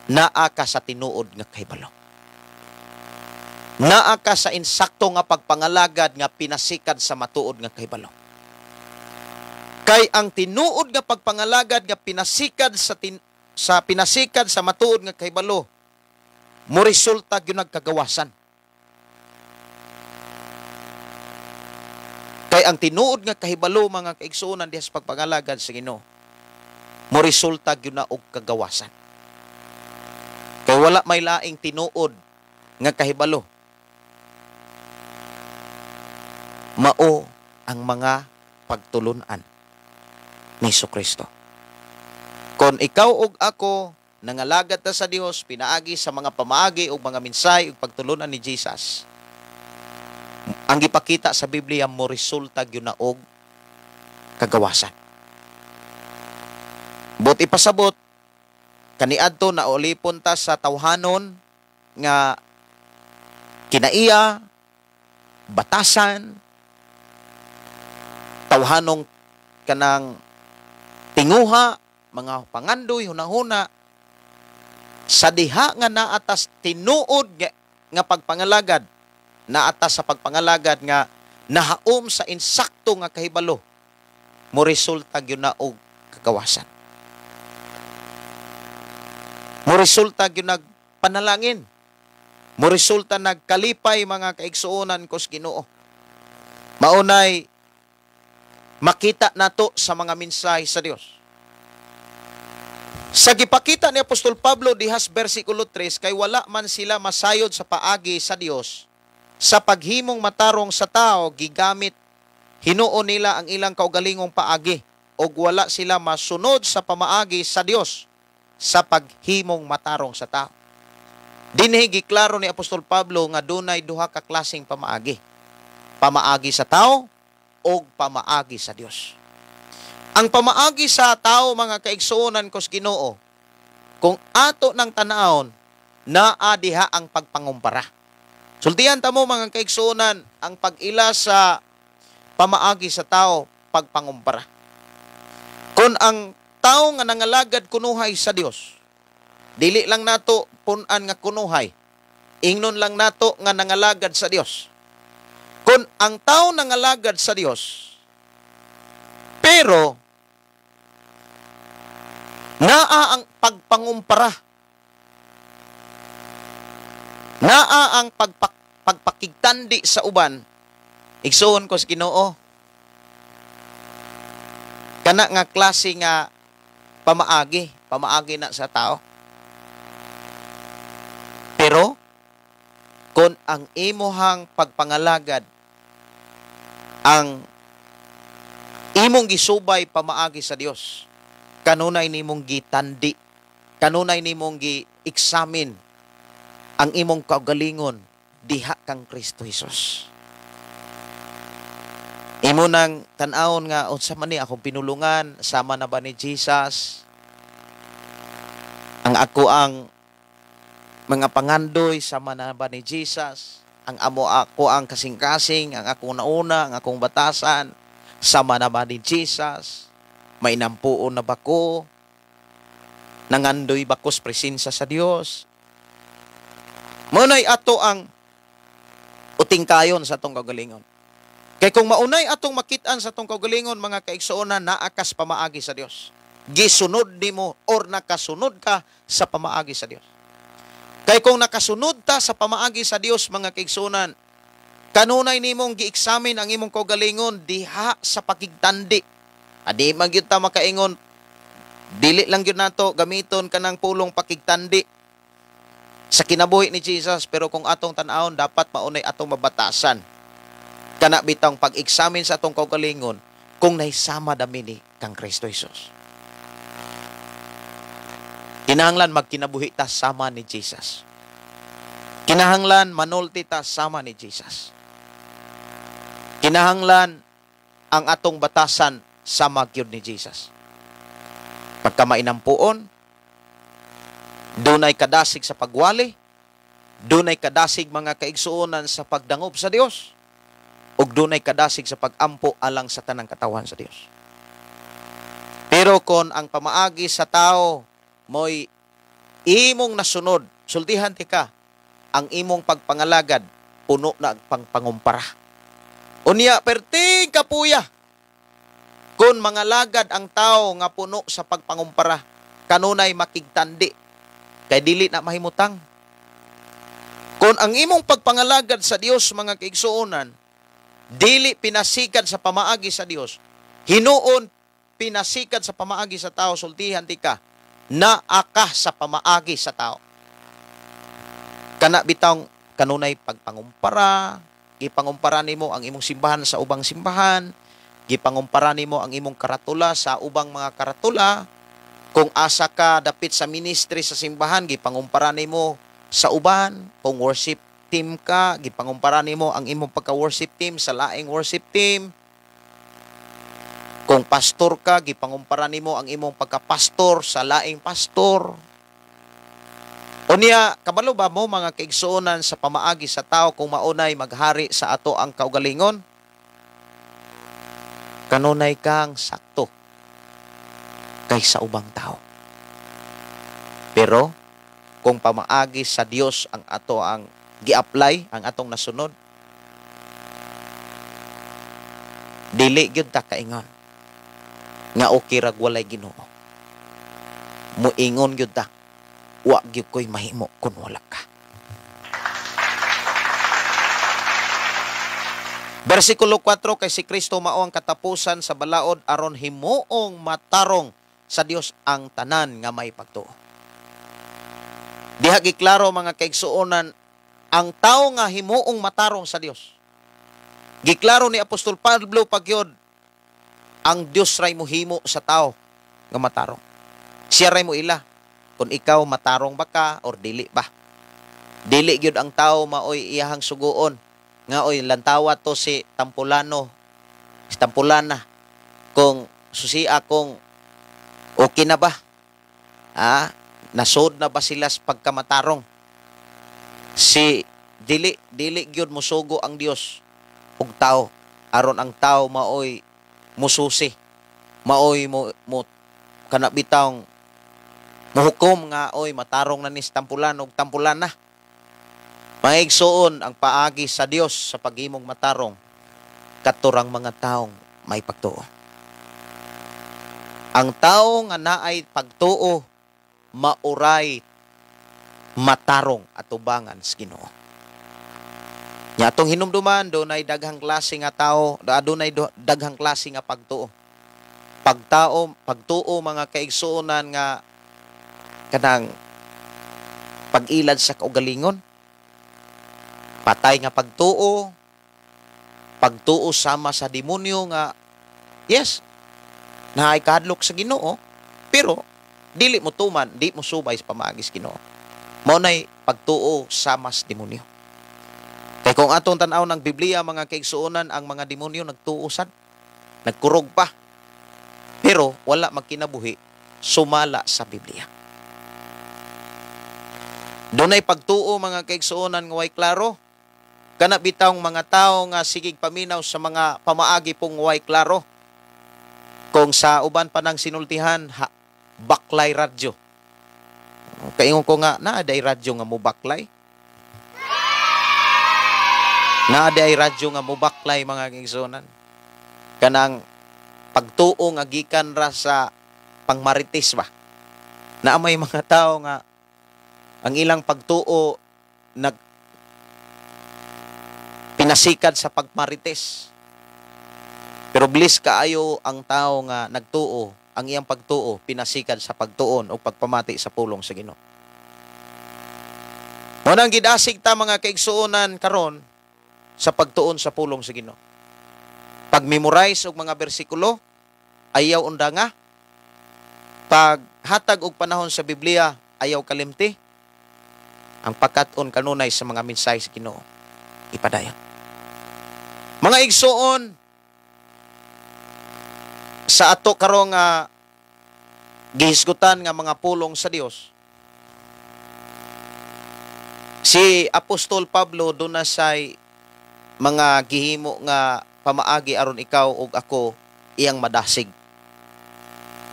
Naa ka sa tinuod nga kahibalo. Naa ka sa insakto nga pagpangalagad nga pinasikad sa matuod nga kahibalo. Kay ang tinuod nga pagpangalagad nga pinasikad sa pinasikad sa matuod nga kahibalo, mo resulta gyud nagkagawasan. Kay ang tinuod nga kahibalo mga kaigsuonan diha sa pagpangalagad sa Ginoo, mo resulta gyud na og kagawasan. Kay wala may laing tinuod nga kahibalo. Mao ang mga pagtulunan ni Jesucristo. Kung ikaw ug ako nangalagad ta sa Dios, pinaagi sa mga pamaagi ug mga minsay ug pagtulunan ni Jesus, ang gipakita sa Biblia mo resulta gyud na og kagawasan. Buti pasabot kaniadto na ulipon ta sa tawhanon nga kinaiya, batasan, tawhanong kanang tinguha, mga pangandoy, hunahuna, sa diha nga naatas tinuod nga pagpangalagad, naatas sa pagpangalagad nga nahaom sa insakto nga kahibalo, mo resulta gyud na og kagawasan. Mo resulta gyud panalangin. Mo resulta nagkalipay mga kaigsuonan kos Ginoo. Maunay makita nato sa mga mensahe sa Dios. Sa gipakita ni Apostol Pablo dihas bersikulo 3 kay wala man sila masayod sa paagi sa Dios sa paghimong matarong sa tao gigamit hinuo nila ang ilang kaugalingong paagi og wala sila masunod sa pamaagi sa Dios sa paghimong matarong sa tao. Dinhi giklaro ni Apostol Pablo nga dunay duha ka klaseng pamaagi. Pamaagi sa tao o pamaagi sa Dios. Ang pamaagi sa tao mga kaigsuonan kos Ginoo, kung ato ng tanahon naa diha ang pagpangumpara. Sultihan ta mo mga kaigsuonan ang pag-ila sa pamaagi sa tao pagpangumpara. Kung ang tao nga nangalagad kunuhay sa Dios, dili lang nato punan nga kunuhay. Ingnon lang nato nga nangalagad sa Dios. Kung ang tao nangalagad sa Dios, pero naa ang pagpangumpara, naa ang pagpakigtandi sa uban, igsuon ko sa Ginoo, kana nga klase nga pamaagi na sa tao. Pero, kung ang imuhang pagpangalagad, ang imong gisubay pamaagi sa Dios, kanunay nimong gitandi, kanunay nimong gi-examine ang imong kaugalingon diha kang Kristo Jesus. Imo nang tan-awon nga unsa man ni akong pinulungan, sama na ba ni Jesus? Ang ako ang mga pangandoy, sama na ba ni Jesus? Ang ako ang kasing-kasing, ang akong nauna, ang akong batasan, sama na ba ni Jesus? May nampuon na ba ko? Nangandoy ba ko sa presensya sa Dios? Maunay ato ang utingkayon sa atong kaugalingon. Kay kung maunay atong makitaan sa atong kaugalingon, mga kaigsuonan, naakas pamaagi sa Dios. Gisunod nimo or nakasunod ka sa pamaagi sa Dios. Kay kung nakasunod ta sa pamaagi sa Dios, mga kaigsuonan, kanunay nimong gi-examine ang imong kaugalingon diha sa pagigtandi. Adi man gyud ta makaingon, dili lang gyud nato gamiton kanang pulong pakigtandi sa kinabuhi ni Jesus, pero kung atong tan-awon dapat maunay atong mabatasan. Kana bitang pag-examine sa atong kaugalingon kung nahisama dami ni kang Kristo Jesus. Kinahanglan magkinabuhi ta sama ni Jesus. Kinahanglan manulti ta sama ni Jesus. Kinahanglan ang atong batasan sama gyud ni Jesus. Pagka mainampuon, dunay kadasig sa pagwali, dunay kadasig mga kaigsuonan sa pagdangob sa Dios, ug dunay kadasig sa pagampo alang sa tanang katawan sa Dios. Pero kung ang pamaagi sa tao mo'y imong nasunod, sultihan ti ka, ang imong pagpangalagad puno na pangpangumpara. Unya perting kapuya. Kung mangalagad ang tao nga puno sa pagpangumpara, kanunay makigtandi kay dili na mahimutang. Kung ang imong pagpangalagad sa Dios, mga kaigsuonan, dili pinasikad sa pamaagi sa Dios, hinuon pinasikad sa pamaagi sa tao, sultihan ti ka, naaka sa pamaagi sa tao. Kana bitang kanunay pagpangumpara, gipangumpara nimo ang imong simbahan sa ubang simbahan, gipangumpara nimo ang imong karatula sa ubang mga karatula. Kung asa ka dapit sa ministry sa simbahan, gipangumpara nimo sa uban. Kung worship team ka, gipangumpara nimo ang imong pagka-worship team sa laing worship team. Kung pastor ka, gipangumpara nimo ang imong pagka-pastor sa laing pastor. Unya, kabalo ba mo mga kaigsuonan sa pamaagi sa tao kung maunay maghari sa ato ang kaugalingon? Kanunay kang sakto kaysa ubang tao. Pero, kung pamaagi sa Dios ang ato ang gi-apply, ang atong nasunod, dili gyud ta kaingon nga okay rag walay Ginoo. Muingon gyud ta wa gyud ko'y mahimo kun wala ka. Versikulo 4, kay si Kristo mao ang katapusan sa balaod aron himuong matarong sa Dios ang tanan nga may pagtuo. Diha giklaro mga kaigsuonan ang tao nga himuong matarong sa Dios. Giklaro ni Apostol Pablo pagyod ang Dios ray mohimo sa tao nga matarong. Siya ray mo ila kung ikaw matarong ba ka or dili ba. Dili gyud ang tao maoy iyahang suguon nga oy lantawa to si Tampulano, si Tampulana, kung susia kung okay na ba? Nasod na ba sila sa pagkamatarong? Si dili gyud musugo ang Dios ug tao aron ang tao maoy mususi, maoy mo kanabitang muhukom nga oy matarong na ni Tampulano ug Tampulana. Maigsuon ang paagi sa Dios sa paghimong matarong katurang mga taong may pagtuo. Ang tao nga naay pagtuo mauray matarong atubangan sa Ginoo. Nya atong hinumduman dunay daghang klase nga tao, dunay daghang klase nga pagtuo. Pagtuo mga kaigsuonan nga kanang pag-ilad sa kaugalingon. Patay nga pagtuo sama sa demonyo nga yes, naay kahadlok sa Ginoo, pero dili mo tuman, di mo subay sa pamaagi sa Ginoo. Mao nay pagtuo sama sa demonyo. Kay kung atong tan-aw ng Biblia mga kaigsuonan, ang mga demonyo nagtuusan, nagkurog pa. Pero wala magkinabuhi sumala sa Biblia. Dunay pagtuo mga kaigsuonan nga way klaro. Kana bitawng mga tao nga sigig paminaw sa mga pamaagi pong way klaro. Kung sa uban pa ng sinultihan, baklay radyo. Kaingon ko nga, naaday radyo nga mo baklay. Naaday radyo nga mo baklay mga kaigsuonan. Kanang pagtuo nga gikan ra sa pangmarites ba. Na may mga tao nga ang ilang pagtuo pinasikad sa pagmarites. Pero bliss kaayo ang tao nga nagtuo, ang iyang pagtuo pinasikad sa pagtuon o pagpamati sa pulong sa Ginoo. Munang gidasig ta mga kaigsuonan karon sa pagtuon sa pulong sa Ginoo. Pag-memorize og mga bersikulo, ayaw undanga. Paghatag og panahon sa Biblia, ayaw kalimti. Ang pagkat-on kanunay sa mga mensahe sa Ginoo, ipadayon. Mga igsuon, sa ato karong gihisgutan nga mga pulong sa Dios, si Apostol Pablo doon na say mga gihimo nga pamaagi aron ikaw ug ako iyang madasig.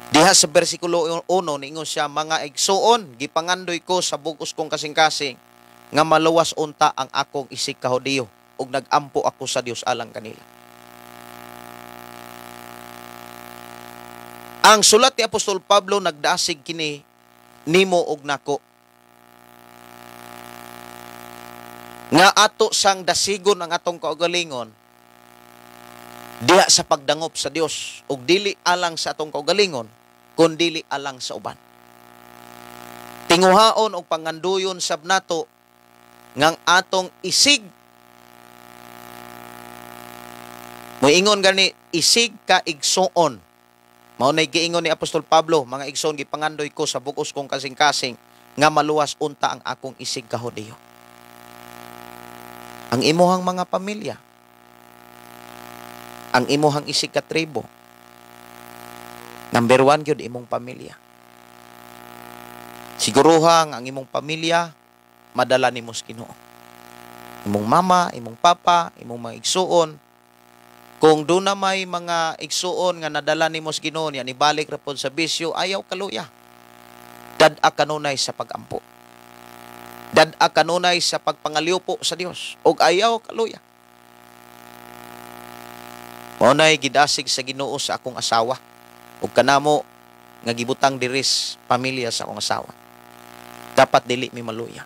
Diha sa bersikulo 1 niingon siya, mga igsuon, gipangandoy ko sa bug-os kong kasing-kasing nga maluwas unta ang akong isig kahudiyo ug nagampo ako sa Dios alang kanila. Ang sulat ni Apostol Pablo nagdasig kini nimo ug nako nga ato sang dasigon ang atong kaugalingon diha sa pagdangop sa Dios ug dili alang sa atong kaugalingon kun dili alang sa uban. Tinguhaon og panganduyon sab nato ngang atong isig. Moingon gani isig ka igsuon. Mao nay giingon ni Apostol Pablo, mga igsoon gipangandoy ko sa bug-os kong kasing-kasing nga maluwas unta ang akong isig kahudiyo. Ang imuhang mga pamilya, ang imuhang isig ka tribo. Number 1 gyud imong pamilya. Siguruhang ang imong pamilya madala nimo sa Ginoo. Imong mama, imong papa, imong mga igsuon. Kung doon na may mga igsuon nga nadala nimo sa Ginoo niya, ibalik ra pod sa bisyo, ayaw kaluya. Dad-a kanunay sa pagampo. Dad-a kanunay sa pagpangaliupo sa Dios. Og ayaw kaluya. Mao nay gidasig sa Ginoo sa akong asawa. Og kanamo nga gibutang diris pamilya sa akong asawa. dapat dili mi maluya.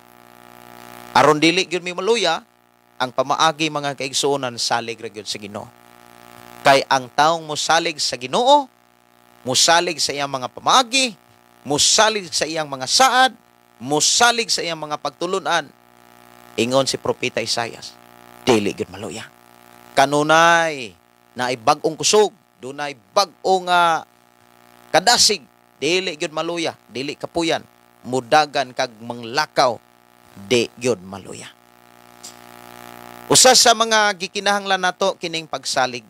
Aron dili gyud mi maluya, ang pamaagi mga kaigsuonan salig ra gyud sa Ginoo. Kay ang taong mosalig sa Ginoo, mosalig sa iyang mga pamaagi, mosalig sa iyang mga saad, mosalig sa iyang mga pagtulunan. Ingon si Propeta Isaias, dili gyud maluya. Kanunay na bag-ong kusog, dunay bag-ong kadasig, dili gyud maluya, dili kapuyan, mudagan kag manglakaw, di gyud maluya. Usa sa mga gikinahanglan nato kining pagsalig.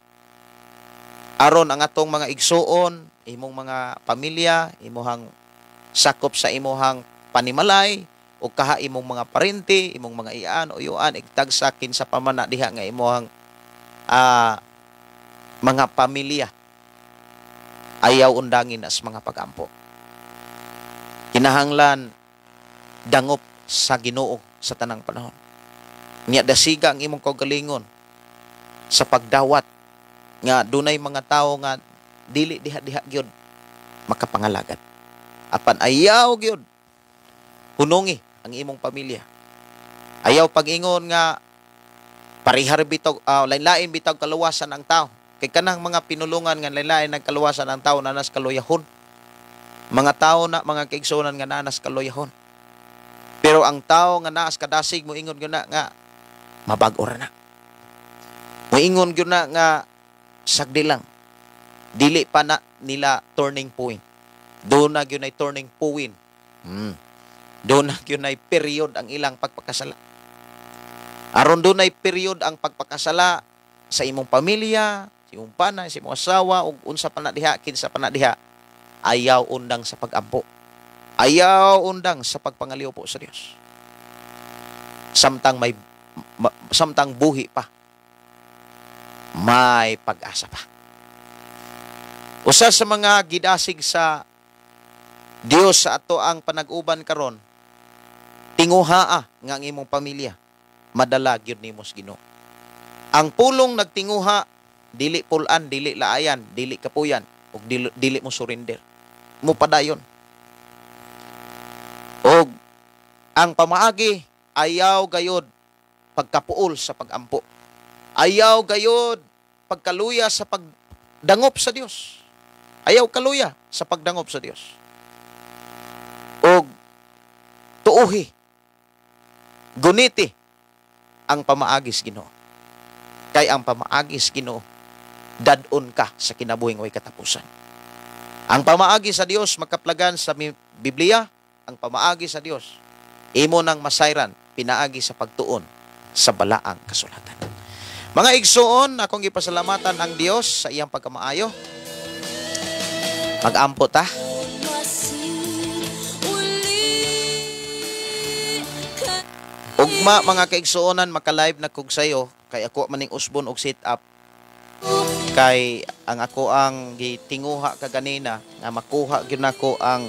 Aron ang atong mga igsuon, imong mga pamilya, imuhang sakop sa imuhang panimalay, o kaha imong mga parente, imong mga iyan o yuan, igtagsakin sa pamana diha nga imuhang mga pamilya. Ayaw undangin as mga pagampo. Kinahanglan dangop sa Ginoo sa tanang panahon. Nya dasiga ang imong kaugalingon sa pagdawat nga dunay mga tawo nga dili diha-diha gyud makapangalagat. Apan ayaw gyud hunungi ang imong pamilya. Ayaw pag-ingon nga parihar bitog lain-lain bitog kaluwasan ang tao. Kay kanang mga pinulungan nga lain-lain nagkaluwasan ang tao nanas kaluyahon. Mga tao na mga kaigsuonan nga nanas kaluyahon. Pero ang tao nga naas kadasig mo ingon gyud na nga mabag-o ra na. Moingon gyud na nga sagdi lang. Dili pa na nila turning point. Doon na gyud ay turning point. Doon na gyud ay period ang ilang pagpakasala. Aron doon ay period ang pagpakasala sa imong pamilya, sa imong panay, sa imong asawa, ug unsa pa na diha, kinsa pa na diha, ayaw undang sa pag-ampo. Ayaw undang sa pagpangaliw po sa Dios. Samtang buhi pa, may pag-asa pa. Usa sa mga gidasig sa Dios sa ato ang panag-uban karon, tinguhaa nga ang imong pamilya, madala gyud nimo sa Ginoo. Ang pulong nagtinguha, dili pulan, dili laayan, dili kapuyan, ug dili mo surrender. Mo padayon. Og ang pamaagi, ayaw gayod pagkapuol sa pagampo. Ayaw gayod pagkaluya sa pagdangop sa Dios. Ayaw kaluya sa pagdangop sa Dios. Og tuuhi, guniti ang pamaagis Ginoo. Kay ang pamaagis Ginoo, dadon ka sa kinabuhing way katapusan. Ang pamaagi sa Dios makaplagan sa Biblia, ang pamaagi sa Dios imo nang masayran pinaagi sa pagtuon sa balaang kasulatan. Mga igsuon, akong gipasalamatan ang Dios sa iyang pagkamaayo. Mag-ampo ta. Ugma mga kaigsuonan, maka-live na kog sayo kay ako maning usbon og sit up. Kay ang ako ang gitinguha kaganina na makuha gyud nako ang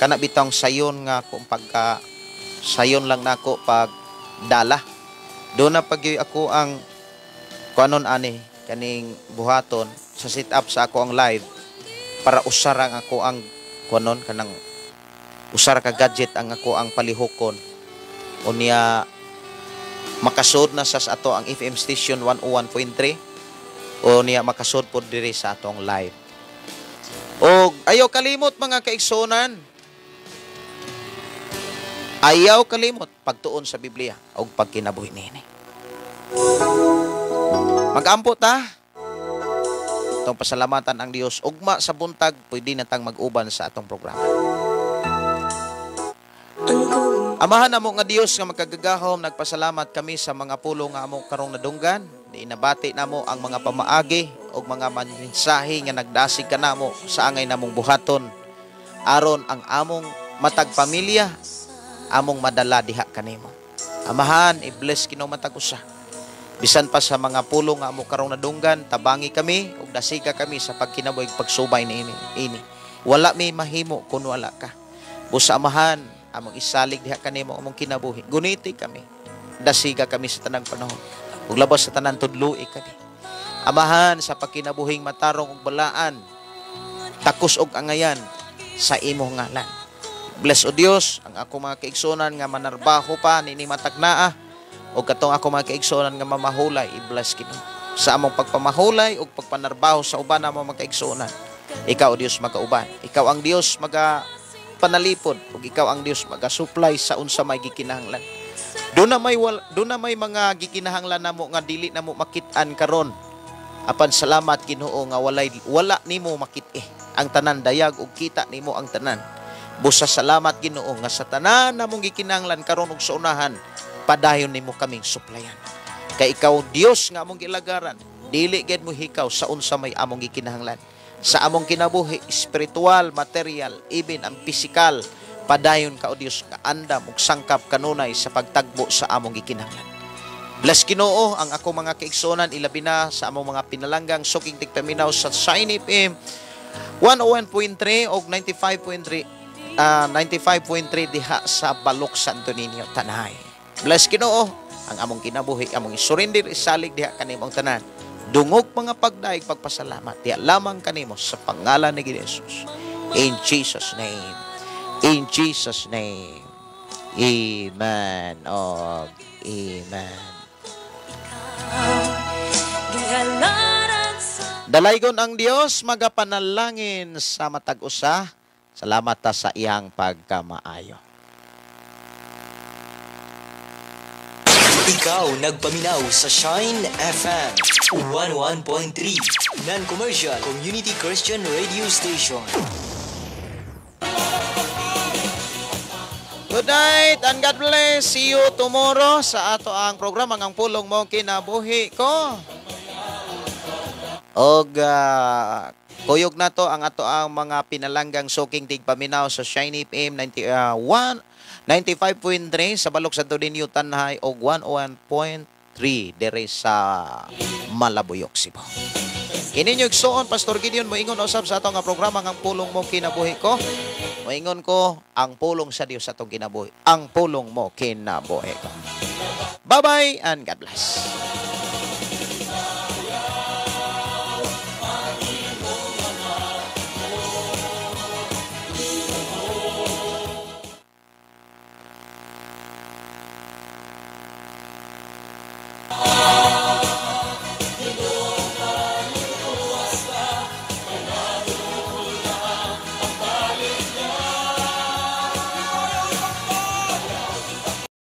kana bitang sayon nga kung pagka sayon lang nako pag dala. Doon na pag ako ang kuanon ani kaning buhaton sa sit up sa ako ang live para usarang ako ang kuanon kanang usar ka gadget ang ako ang palihokon unya makasud na sa ato ang FM station 101.3 o niya makasud pod diri sa atong live. Og ayaw kalimot mga kaigsuonan. Ayaw kalimot pagtuon sa Biblia o pagkinabuhi niini. Mag-ampo ta. Itong pasalamatan ang Dios. Ugma sa buntag, pwede na tang mag-uban sa atong programa. Amahan na mo nga Dios nga magkagagahom, nagpasalamat kami sa mga pulo nga among karong nadunggan. Inabati na mo ang mga pamaagi o mga mensahe nga nagdasig ka na mo sa angay namong buhaton. Aron ang among matag pamilya, among madala diha kanimo. Amahan, i-bless Ginoo matag usa. Bisan pa sa mga pulo nga among karong nadunggan, tabangi kami ug dasiga kami sa pagkinabuhi pagsubay niini. Wala may mahimo kun wala ka. Busa amahan, among isalig diha kanimo among kinabuhi. Guniti kami. Dasiga kami sa tanang panahon. Ug labas sa tanan tudloi kami. Amahan sa pagkinabuhing matarong ug balaan. Takos og angayan sa imong ngalan. Bless o Dios ang ako mga kaigsunan nga manarbaho pa nini matag naa o katong ako mga kaigsunan nga mamahulay i-bless Ginoo sa among pagpamahulay o pagpanarbaho sa uban na mga kaigsunan. Ikaw Dios magauban. Ikaw ang Dios panalipod ug ikaw ang Dios maga-supply sa unsa may gikinahanglan. Do na may mga gikinahanglan namo nga dili namo makit-an karon. Apan salamat Ginoo nga wala nimo makit-e. Ang tanan dayag ug kita nimo ang tanan. Busa salamat Ginoo nga sa tanan namong gikinahanglan karon ug sa unahan padayon nimo kaming suplayan. Kay ikaw Dios nga among gilagaran, dili gid mo hikaw sa unsa may among gikinahanglan. Sa among kinabuhi, spiritual, material, even ang physical, padayon ka o Dios nga andam ug sangkap kanunay sa pagtagbo sa among gikinahanglan. Bless Ginoo ang ako mga kaigsunan ilabi na sa among mga pinalanggang suking tigpaminaw sa Shine FM 101.3 og 95.3 diha sa Balok Santo Niño Tanay. Bless Ginoo ang among kinabuhi, among isurrender isalig diha kanimong tanan. Dungog mga pagdaig pagpasalamat diha lamang kanimo sa pangalan ni Jesus. In Jesus name. In Jesus name. Amen. Oh, amen. Dalaygon ang Dios magapanalangin sa matag usa. Salamat ta sa iyang pagkamaayo. Ikaw nagpaminaw sa Shine FM 101.3 Non-Commercial Community Christian Radio Station. Good night and God bless. See you tomorrow sa ato ang programa ang pulong mo kinabuhi ko. Og kuyog na to ang ato ang mga pinalanggang suking tigpaminaw sa Shine FM 95.3 sa Balok Santo Niño Tanay o 101.3 dire sa Malabuyok, Cebu. Kini nyo igsuon, Pastor Gideon, moingon usab sa atong nga programa ang pulong mo kinabuhi ko. Moingon ko, ang pulong sa Dios sa atong kinabuhi. Ang pulong mo kinabuhi ko. Bye-bye and God bless.